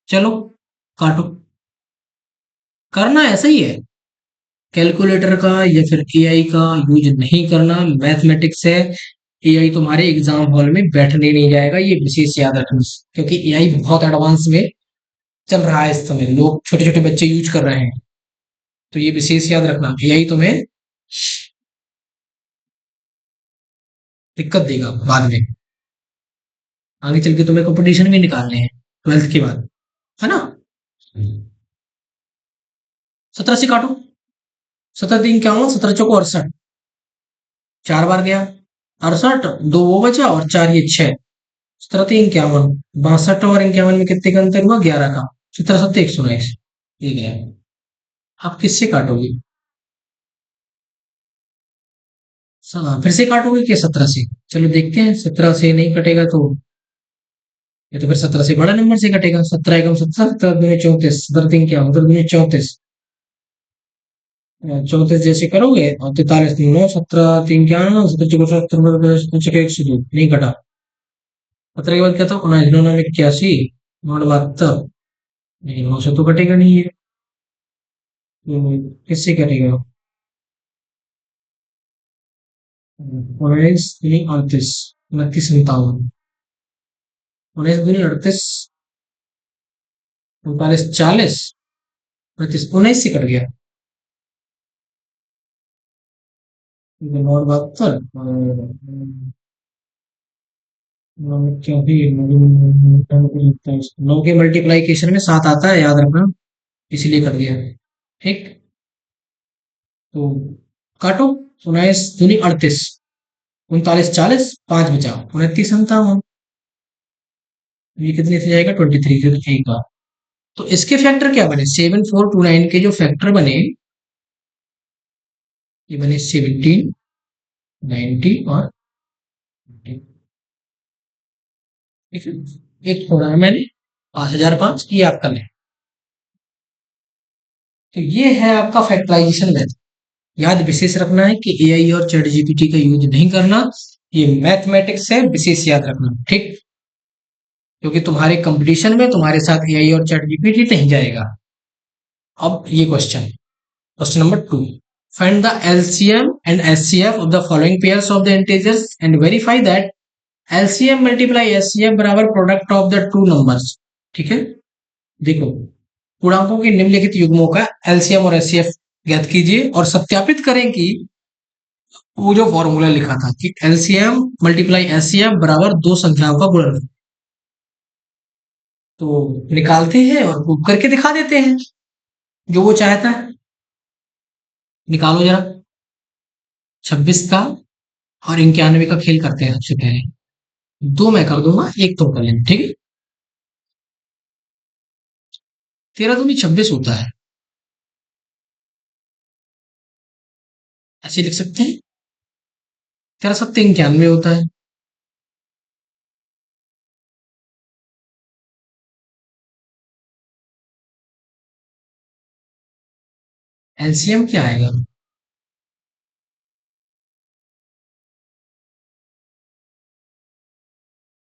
चलो काटो। करना ऐसा ही है, कैलकुलेटर का या फिर एआई का यूज नहीं करना। मैथमेटिक्स है, एआई तुम्हारे एग्जाम हॉल में बैठने नहीं जाएगा, ये विशेष याद रखना। क्योंकि एआई बहुत एडवांस में चल रहा है इस समय, लोग छोटे छोटे बच्चे यूज कर रहे हैं। तो ये विशेष याद रखना, एआई तुम्हें दिक्कत देगा बाद में, आगे चल के तुम्हें कंपटीशन भी निकालने हैं 12th के बाद, है ना। 17 से काटो, 17 3 51, 17 चौको 68, 4 बार गया, 68, 2 वो बचा और 4 ये 6, 17 3 51, 62 और 51 में कितने का अंतर हुआ? 11 का। 17 7 119, ये गया। आप किससे काटोगे? फिर से काटोगे क्या 17 से? चलो देखते हैं, 17 से नहीं कटेगा तो ये तो फिर 17 से बड़ा नंबर से कटेगा। 17 × 1 = 17, 17 दूनी 34, 17 3 क्या, 17 दूनी 34, 34 जैसे करोगे, और 43 9, 17 3 क्या, 17 4 17 नहीं कटा। 17 के बाद क्या था? 19 9 9 81, 9 72, नहीं 9 से तो कटेगा नहीं है। किससे कटेगा? उन्नीस दूनी 38, 29 57, 19 दूनी 38, 39 40, 29 से कट गया, 9 72, क्योंकि 9 के मल्टीप्लाइकेशन में 7 आता है, याद रखना, इसीलिए कर दिया। ठीक, तो काटो। 19 दूनी 38, 39 40, 5 बचा, 29 57, ये कितने से जाएगा, 23 से एक बार। तो इसके फैक्टर क्या बने, 7429 के जो फैक्टर बने, ये बने 17, 90 और 20। ठीक है, एक छोड़ा है मैंने, 5005, ये आप कर लें। तो ये है आपका फैक्टराइजेशन मेथड। याद विशेष रखना है कि एआई और चैट जीपीटी का यूज नहीं करना, ये मैथमेटिक्स है, विशेष याद रखना। ठीक, क्योंकि तुम्हारे कंपटीशन में तुम्हारे साथ एआई और चैट जीपीटी नहीं जाएगा। अब ये question number 2, find the LCM and HCF of the following pairs of the integers and verify that LCM multiply HCF बराबर product of the two numbers. ठीक है, देखो, पूर्णांकों के निम्नलिखित युग्मों का एलसीएम और एचसीएफ ज्ञात कीजिए और सत्यापित करें कि वो जो फॉर्मूला लिखा था कि एलसीएम मल्टीप्लाई एचसीएफ बराबर दो संख्याओं का गुणन, तो निकालते हैं और प्रूव करके दिखा देते हैं जो वो चाहता है। निकालो जरा, 26 का और 91 का खेल करते हैं सबसे पहले। दो मैं कर दूंगा, एक तुम कर लेना, ठीक है। 13 दूनी 26 होता है, ऐसे लिख सकते हैं। 13 7 91 होता है। एलसीएम क्या आएगा,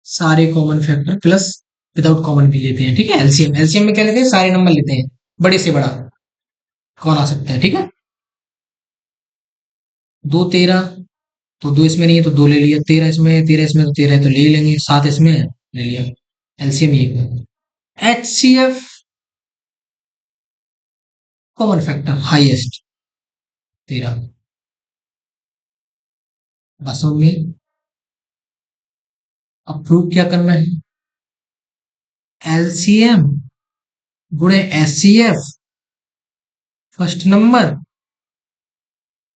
सारे common factor plus without common भी लेते हैं। ठीक है, एलसीएम, एलसीएम में क्या लेते हैं, सारे नंबर लेते हैं, बड़े से बड़ा कौन आ सकता है। ठीक है, 2 13, तो 2 इसमें नहीं है तो 2 ले लिया, 13 इसमें है, 13 इसमें तो 13 है तो ले लेंगे, 7 इसमें है, ले लिया। एलसीएम ये है। एचसीएफ कॉमन फैक्टर हाईएस्ट 13, बसों में। अब प्रूव क्या करना है, एलसीएम गुणे एचसीएफ फर्स्ट नंबर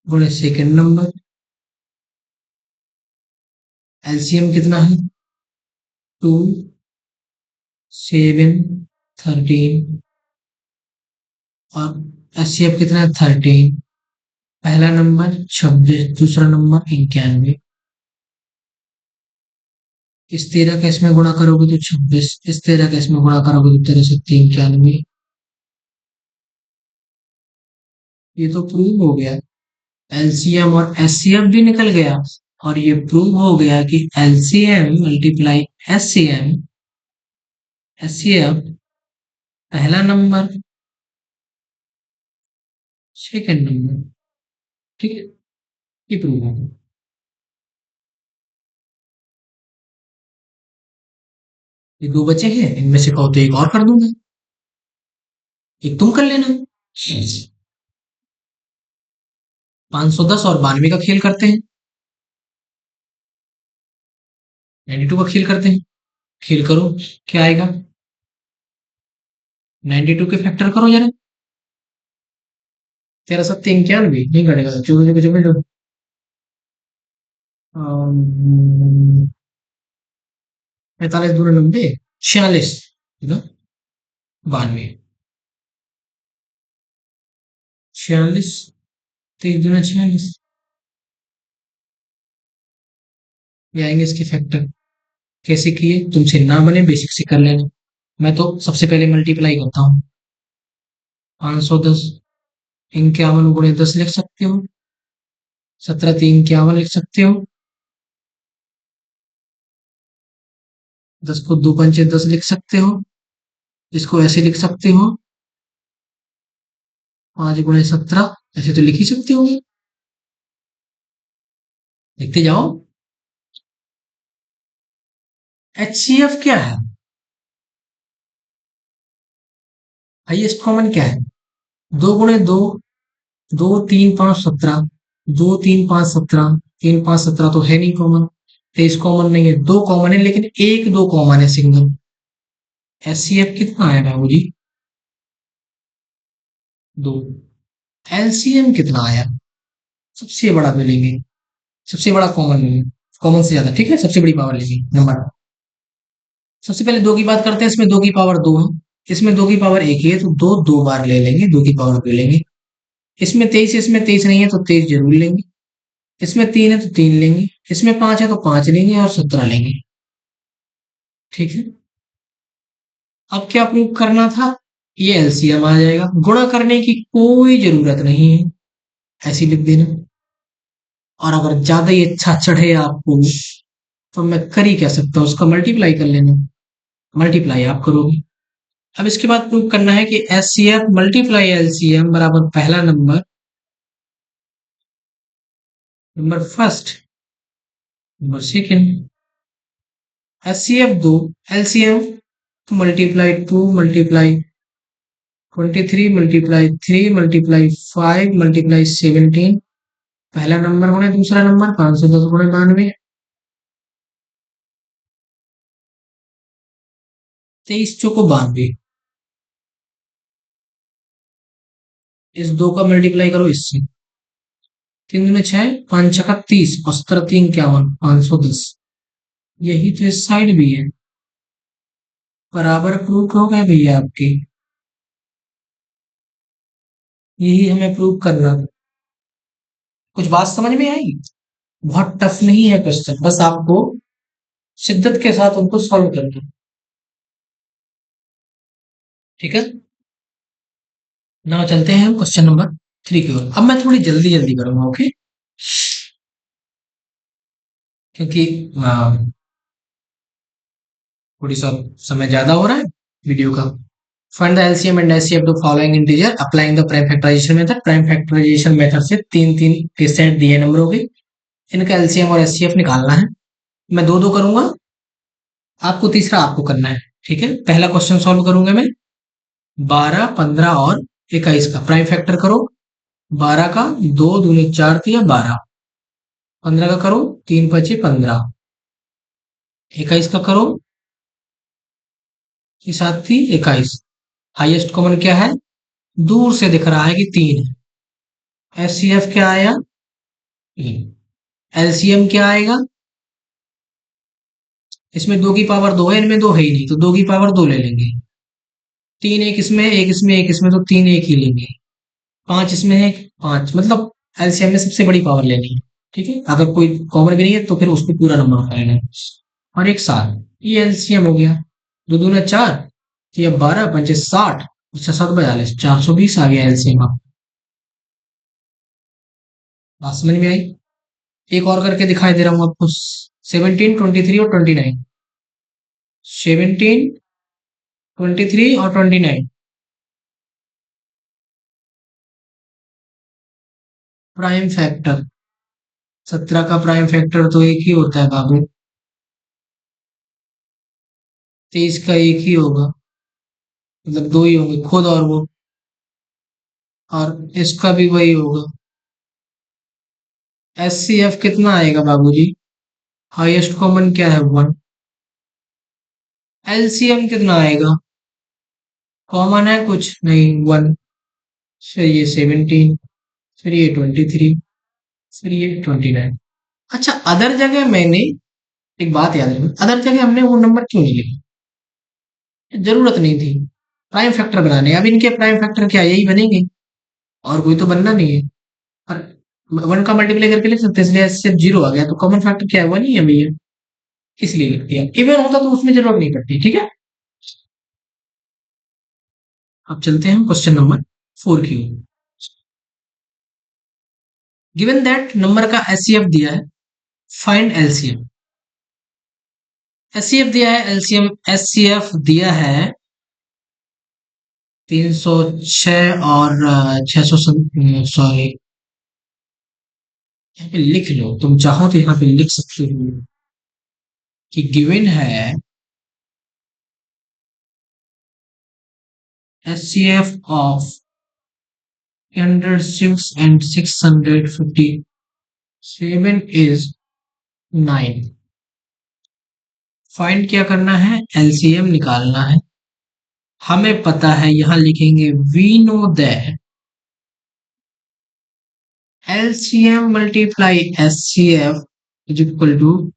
गुणे सेकंड नंबर। एलसीएम कितना है, 2 7 13, और एचसीएफ कितना है, 13। पहला नंबर 26, दूसरा नंबर 91। इस 13 का इसमें गुणा करोगे तो 26, इस 13 का इसमें गुणा करोगे तो 13 7 91। ये तो प्रूव हो गया, एलसीएम और एचसीएफ भी निकल गया, और ये प्रूव हो गया कि एलसीएम मल्टीप्लाई एचसीएम, एचसीएफ पहला नंबर सेकंड नंबर। ठीक है, ये प्रूव हो गया। ये दो बचे हैं, इनमें से कहो तो एक और कर दूंगा, एक तुम कर लेना। 510 और 92 का खेल करते हैं, 92 का खेल करते हैं, खेल करो, क्या आएगा, 92 के फैक्टर करो जरा। 13 7 91 नहीं कटेगा, चलो चलो चलो। 45 2 90, 46, 92, 46, 23 2 46, ये आएंगे इसके फैक्टर। कैसे किए, तुमसे ना बने बेसिक से कर लेना। मैं तो सबसे पहले मल्टीप्लाई करता हूँ, 510 51 गुणे 10 लिख सकते हो, 17 3 51 लिख सकते हो, 10 को 2 5 10 लिख सकते हो, इसको ऐसे लिख सकते हो, 5 गुणे 17, ऐसे तो लिख ही सकते हो। लिखते जाओ। HCF क्या है? हाईएस्ट कॉमन क्या है? 2 × 2, 2 3 5 17, 2 3 5 17, 3 5 17 तो है नहीं कॉमन, 23 कॉमन नहीं है, दो कॉमन है लेकिन एक दो कॉमन है सिंगल। HCF कितना आया बाबू जी? 2। LCM कितना आया? सबसे बड़ा भी लेंगे, सबसे बड़ा कॉमन लेंगे, कॉमन से ज्यादा, ठीक है, सबसे बड़ी पावर लेंगे नंबर। सबसे पहले दो की बात करते हैं, इसमें दो की पावर दो है, इसमें दो की पावर एक ही है, तो दो दो बार ले लेंगे, दो की पावर ले लेंगे। इसमें 23, इसमें 23 नहीं है तो 23 जरूर लेंगे। इसमें 3 है तो 3 लेंगे, इसमें 5 है तो 5 लेंगे और 17 लेंगे। ठीक है। अब क्या प्रूव करना था? ये एलसीएम आ जाएगा, गुणा करने की कोई जरूरत नहीं है, ऐसी लिख देना। और अगर ज्यादा ही अच्छा चढ़े आपको तो मैं कर ही क्या सकता हूँ, उसका मल्टीप्लाई कर लेना, मल्टीप्लाई आप करोगे। अब इसके बाद प्रूव करना है कि एचसीएफ मल्टीप्लाई एलसीएम बराबर पहला number, number first, number second. HCF दो, LCM multiply 2 multiply 23 multiply 3 multiply 5 multiply 17, पहला नंबर गुणे दूसरा नंबर, 510 गुणे 92, 23 चौको 92, इस दो का मल्टीप्लाई करो इससे, 3 दूनी 6, 5 छक्का 30, और 17 3 51, 510। यही तो इस साइड भी है, बराबर प्रूफ हो गए भैया आपके। यही हमें प्रूव करना था। कुछ बात समझ में आई? बहुत टफ नहीं है क्वेश्चन, बस आपको शिद्दत के साथ उनको सॉल्व करना है। ठीक है। ना चलते हैं हम क्वेश्चन नंबर 3 की ओर। अब मैं थोड़ी जल्दी जल्दी करूंगा, ओके, क्योंकि थोड़ी सा समय ज्यादा हो रहा है वीडियो का। Find the LCM and HCF the following integer applying the prime factorisation method. Prime factorisation method से तीन तीन के सेट दिए नंबर हो गए, इनका एलसीएम और एचसीएफ निकालना है। मैं दो दो करूंगा, आपको तीसरा आपको करना है। ठीक है। पहला क्वेश्चन सॉल्व करूंगा मैं, 12 15 और 21 का प्राइम फैक्टर करो। 12 का 2 दूनी 4 दिया 12, 15 का करो 3 × 5 = 15, 21 का करो ये 7 थी 21। हाईएस्ट कॉमन क्या है? दूर से दिख रहा है कि 3 है। एचसीएफ क्या आया? 3। एलसीएम क्या आएगा? इसमें दो की पावर दो है, इनमें दो है ही नहीं, तो दो की पावर दो ले लेंगे। 3 एक इसमें, एक इसमें, एक इसमें, तो 3 एक ही लेंगे। 5 इसमें है, 5, मतलब एलसीएम में सबसे बड़ी पावर लेनी है। ठीक है। अगर कोई कॉमन भी नहीं है तो फिर उसको पूरा नंबर उठा लेना है। और एक 7, ये एलसीएम हो गया। 2 दूना 4, ये 12 5 60, 6 7 42, 420 आ गया एलसीएम। आप बात समझ में आई? एक और करके दिखाई दे रहा हूँ आपको, 17 23 और 29, 17 23 और 29। प्राइम फैक्टर, 17 का प्राइम फैक्टर तो एक ही होता है बाबू, 23 का एक ही होगा, मतलब दो ही होंगे, खुद और वो, और इसका भी वही होगा। एस सी एफ कितना आएगा बाबूजी? हाईएस्ट कॉमन क्या है? 1। एलसीएम कितना आएगा? कॉमन है कुछ नहीं, 1। फिर ये 17, फिर ये 23, फिर ये 29। अच्छा, अदर जगह मैंने, एक बात याद रखना, अदर जगह हमने वो नंबर क्यों नहीं लिखे? जरूरत नहीं थी प्राइम फैक्टर बनाने। अब इनके प्राइम फैक्टर क्या यही बनेंगे, और कोई तो बनना नहीं है। और 1 का मल्टीप्लाई करके लिख सकते हैं, इसलिए सिर्फ 0 आ गया, तो कॉमन फैक्टर क्या है? 1 ही है भैया, इसलिए लिख दिया। इवन होता तो उसमें जरूरत नहीं पड़ती। ठीक है। अब चलते हैं क्वेश्चन नंबर 4 की ओर। गिवन दैट नंबर का एचसीएफ दिया है, फाइंड एलसीएम। एचसीएफ दिया है, एलसीएम, एचसीएफ दिया है 306 और 600, सॉरी यहाँ पे लिख लो, तुम चाहो तो यहाँ पे लिख सकते हो कि गिवन है HCF of 306 and 657 is 9। Find क्या करना है, एलसीएम निकालना है। हमें पता है, यहां लिखेंगे we know that LCM multiply HCF is equal to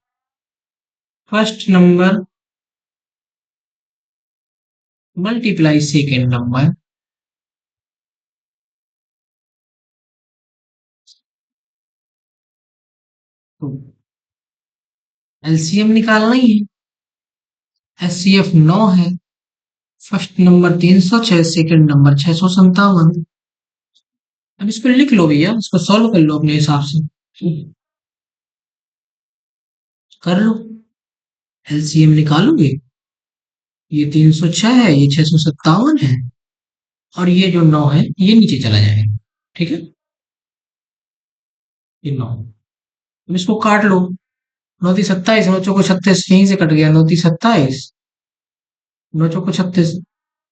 first number multiply second number. तो एलसीएम निकालना ही है। एचसीएफ 9 है, फर्स्ट नंबर 306, सेकेंड नंबर 657। अब इसको लिख लो भैया, इसको सॉल्व कर लो अपने हिसाब से, कर लो। एलसीएम निकालोगे, ये 306 है, ये 657 है, और ये जो 9 है ये नीचे चला जाएगा। ठीक है, ये 9। अब इसको काट लो, 9 3 27, 9 4 36, यहीं से कट गया, 9 3 27, 9 4 36।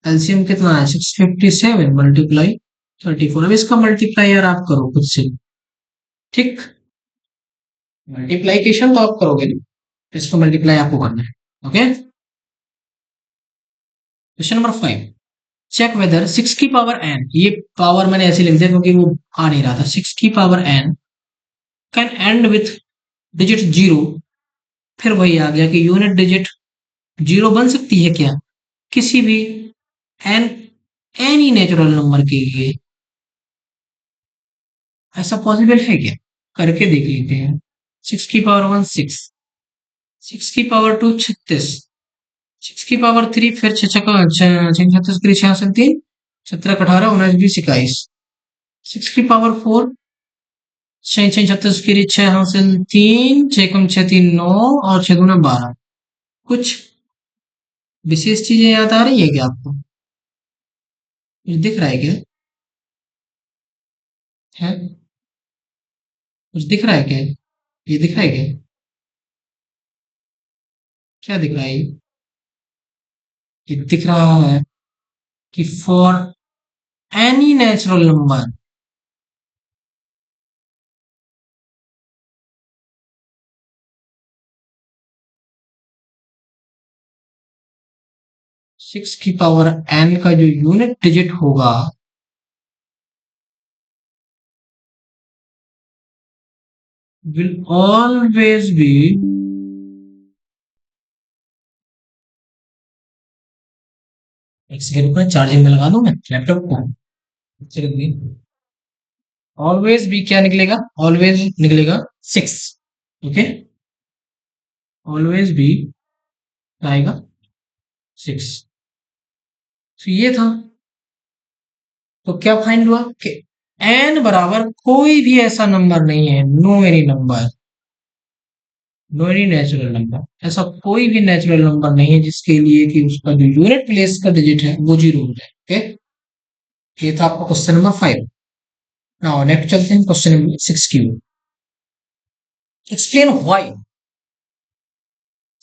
एलसीएम कितना है, 657 मल्टीप्लाई 34। अब इसका मल्टीप्लाई यार आप करो खुद से। ठीक, मल्टीप्लाइकेशन तो आप करोगे ना, इसको मल्टीप्लाई आपको करना है। Okay, question number 5, check whether 6 की पावर n, ये पावर मैंने ऐसे लिख दिया क्योंकि वो आ नहीं रहा था, 6 की power n can and with digit 0। फिर वही आ गया कि यूनिट डिजिट 0 बन सकती है क्या किसी भी एन एनी नेचुरल नंबर के लिए, ऐसा पॉसिबल है क्या, करके देख लेते हैं। 6 की पावर 1 6, 6 की पावर 2 36, 6 की पावर 3 फिर 36 छियासठ 3 17 18 19 20 21, 6 की पावर 4 छः छः 36 की 6 हासिल 3 6 कम 6 3 9 और 6 दूना 12। कुछ विशेष चीजें याद आ रही है क्या आपको, कुछ दिख रहा है क्या, है कुछ दिख रहा है क्या, ये दिख रहा है क्या, क्या दिख रहा है ये दिख रहा है कि फॉर एनी नेचुरल नंबर 6 की पावर n का जो यूनिट डिजिट होगा विल ऑलवेज बी, एक सेकंड रुकना, चार्जिंग में लगा दूं मैं लैपटॉप को, एक सेकंड रुकिए। ऑलवेज बी क्या निकलेगा, ऑलवेज निकलेगा 6। ओके, ऑलवेज बी आएगा 6। तो ये था, तो क्या फाइंड हुआ कि n बराबर कोई भी ऐसा नंबर नहीं है, no any number, no any natural number, ऐसा कोई भी नेचुरल नंबर नहीं है जिसके लिए कि उसका जो यूनिट प्लेस का डिजिट है वो 0 हो जाए। ओके, ये था आपका क्वेश्चन नंबर 5। नाउ नेक्स्ट चलते हैं क्वेश्चन नंबर 6 की। Explain why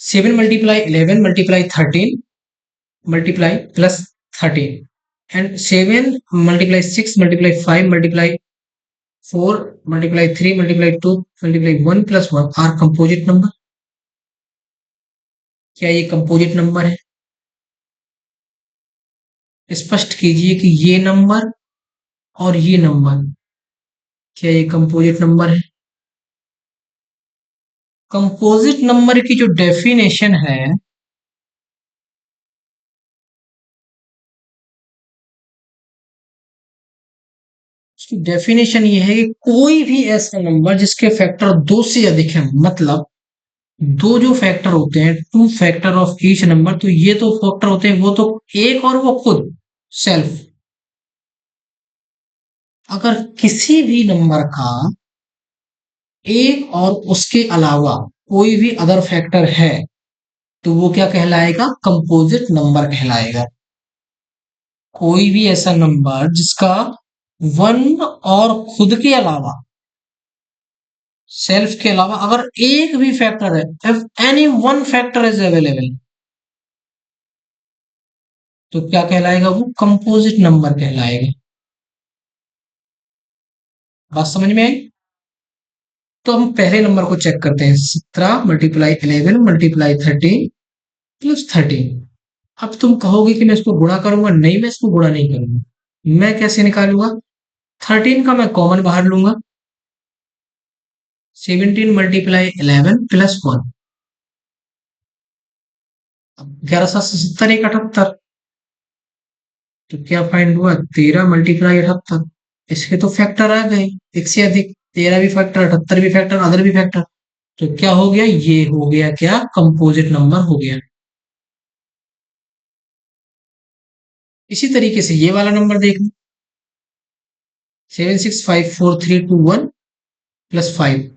7 multiply 11 multiply 13 multiply plus 13 and 7 multiply 6 multiply 5 multiply 4 multiply 3 multiply 2 multiply 1 plus 1 are composite number. क्या ये कंपोजिट नंबर है, स्पष्ट कीजिए कि ये नंबर और ये नंबर क्या ये कंपोजिट नंबर है। कंपोजिट नंबर की जो डेफिनेशन है, उसकी डेफिनेशन ये है कि कोई भी ऐसा नंबर जिसके फैक्टर 2 से अधिक है, मतलब दो जो फैक्टर होते हैं, two factor of each number, तो ये तो फैक्टर होते हैं वो तो एक और वो खुद सेल्फ। अगर किसी भी नंबर का एक और उसके अलावा कोई भी अदर फैक्टर है तो वो क्या कहलाएगा, कंपोजिट नंबर कहलाएगा। कोई भी ऐसा नंबर जिसका वन और खुद के अलावा सेल्फ के अलावा अगर एक भी फैक्टर है, if any one factor is available, तो क्या कहलाएगा? वो कंपोजिट नंबर कहलाएगा। बात समझ में आई? तो हम पहले नंबर को चेक करते हैं, 17 × 11 × 13 + 13। अब तुम कहोगे कि मैं इसको गुणा करूंगा, नहीं मैं इसको गुणा नहीं करूंगा। मैं कैसे निकालूंगा? 13 का मैं कॉमन बाहर लूंगा। 17 × 11 + 1। अब 11×7 = 78। तो क्या फाइंड हुआ? 13 × 78। इसके तो फैक्टर आ गए, एक से अधिक। 13 भी फैक्टर, 78 भी फैक्टर, अदर भी फैक्टर। तो क्या हो गया? ये हो गया क्या? कंपोजिट नंबर हो गया। इसी तरीके से ये वाला नंबर देख लो, 765432 1 + 5।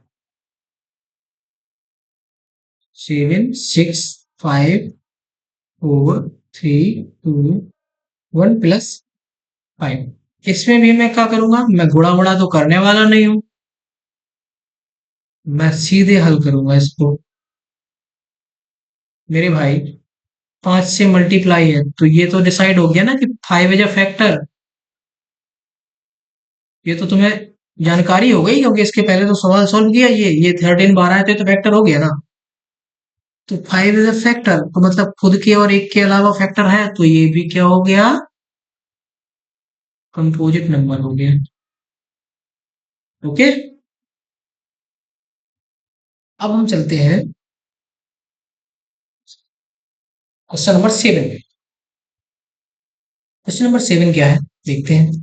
765432 1 + 5। इसमें भी मैं क्या करूंगा? मैं गुणा वुणा तो करने वाला नहीं हूं, मैं सीधे हल करूंगा इसको। मेरे भाई, 5 से मल्टीप्लाई है तो ये तो डिसाइड हो गया ना कि 5 इज अ फैक्टर। ये तो तुम्हें जानकारी हो गई, क्योंकि इसके पहले तो सवाल सॉल्व किया। ये 13 12 है तो ये तो फैक्टर हो गया ना। तो 5 इज अ फैक्टर, तो मतलब खुद के और एक के अलावा फैक्टर है, तो ये भी क्या हो गया? कंपोजिट नंबर हो गया। ओके। अब हम चलते हैं क्वेश्चन नंबर 7 में। क्वेश्चन नंबर 7 क्या है, देखते हैं।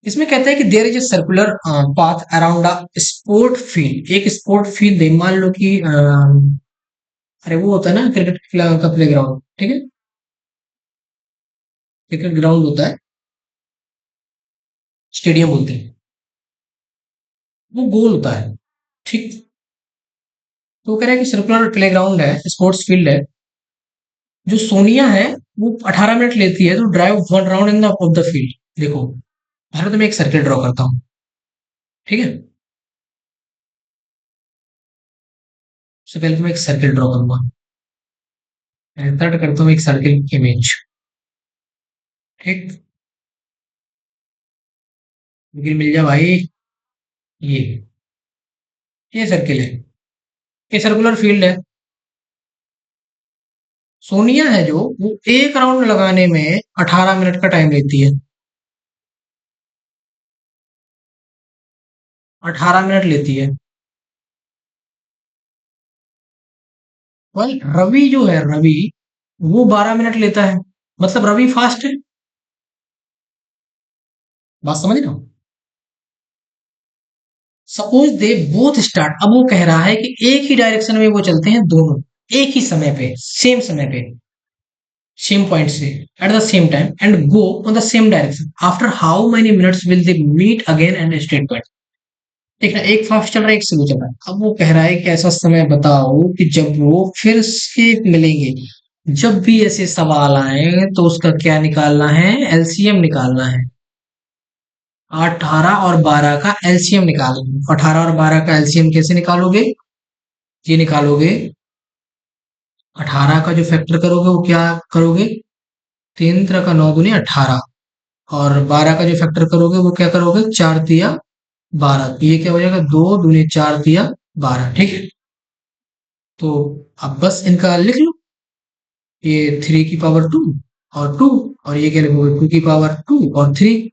इसमें कहता है कि there is a circular path around a sport field. एक स्पोर्ट फील्ड है, मान लो कि अरे वो होता है ना क्रिकेट का प्ले ग्राउंड, ठीक है? क्रिकेट ग्राउंड होता है, स्टेडियम बोलते हैं। वो गोल होता है, ठीक। तो वो कह रहा है कि सर्कुलर प्ले ग्राउंड है, स्पोर्ट्स फील्ड है। जो सोनिया है, वो 18 मिनट लेती है तो drive 1 round in the of the field. देखो, पहले तो मैं एक सर्किल ड्रॉ करता हूँ, ठीक है? सबसे पहले तो मैं एक सर्किल ड्रॉ करूंगा। इंसर्ट करता हूँ एक सर्किल इमेज, ठीक। लेकिन मिल जा भाई। ये ये सर्किल है, ये सर्कुलर फील्ड है। सोनिया है जो, वो एक राउंड लगाने में 18 मिनट का टाइम लेती है। 18 मिनट लेती है। वही रवि जो है, रवि, वो 12 मिनट लेता है। मतलब रवि फास्ट है। बात समझ रहे हो? Suppose they both start. अब वो कह रहा है कि एक ही डायरेक्शन में वो चलते हैं दोनों, एक ही समय पे, सेम समय पे, सेम पॉइंट से, at the same time, and go on the same direction. After how many minutes will they meet again and straight point? ठीक है, एक फास्ट चल रहा है, एक स्लो चल रहा है। अब वो कह रहा है कि ऐसा समय बताओ कि जब वो फिर से मिलेंगे। जब भी ऐसे सवाल आए तो उसका क्या निकालना है? एलसीएम निकालना है। 18 और 12 का एलसीएम निकालोगे। 18 और 12 का एलसीएम कैसे निकालोगे? ये निकालोगे, 18 का जो फैक्टर करोगे वो क्या करोगे? 3×9 = 18। और 12 का जो फैक्टर करोगे वो क्या करोगे? 4×3 = 12। तो ये क्या हो जाएगा? 2×4 = 12, ठीक है? तो अब बस इनका लिख लो। ये 3 की पावर 2 और 2, और ये क्या लिखोगे? 2 की पावर 2 और 3।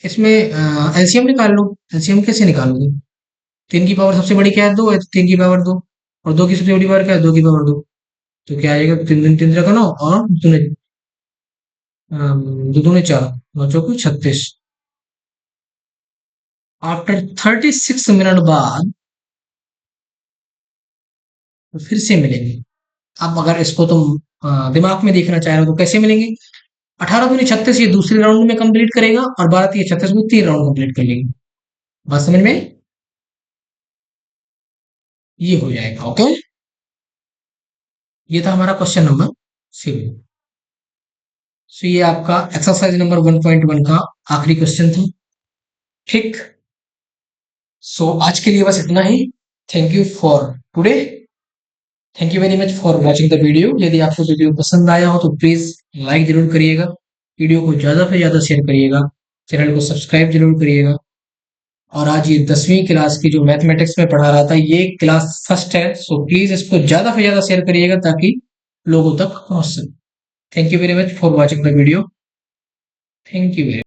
इसमें एलसीएम निकाल लो। एलसीएम कैसे निकालोगे? 3 की पावर सबसे बड़ी क्या है? 2 है, तो 3 की पावर 2। और 2 की सबसे बड़ी पावर क्या है? 2 की पावर 2। तो क्या आएगा? 3 3 का 9, और दो दूने 4, 9 × 4 = 36। आफ्टर 36 मिनट बाद तो फिर से मिलेंगे। अब अगर इसको तुम दिमाग में देखना चाह रहे हो तो कैसे मिलेंगे? 18 दूनी 36 ये दूसरे राउंड में कंप्लीट करेगा, और 12 3 36 में 3 राउंड कंप्लीट कर लेंगे। बात समझ में आई? ये हो जाएगा। ओके। ये था हमारा क्वेश्चन नंबर 7। सो ये आपका एक्सरसाइज नंबर 1.1 का आखिरी क्वेश्चन था, ठीक। सो आज के लिए बस इतना ही। Thank you for today. Thank you very much for watching the video. यदि आपको वीडियो पसंद आया हो तो प्लीज लाइक जरूर करिएगा, वीडियो को ज्यादा से ज्यादा शेयर करिएगा, चैनल को सब्सक्राइब जरूर करिएगा। और आज ये 10वीं क्लास की जो मैथमेटिक्स में पढ़ा रहा था ये क्लास फर्स्ट है, सो प्लीज इसको ज्यादा से ज्यादा शेयर करिएगा ताकि लोगों तक पहुंच सके। Thank you very much for watching the video. Thank you very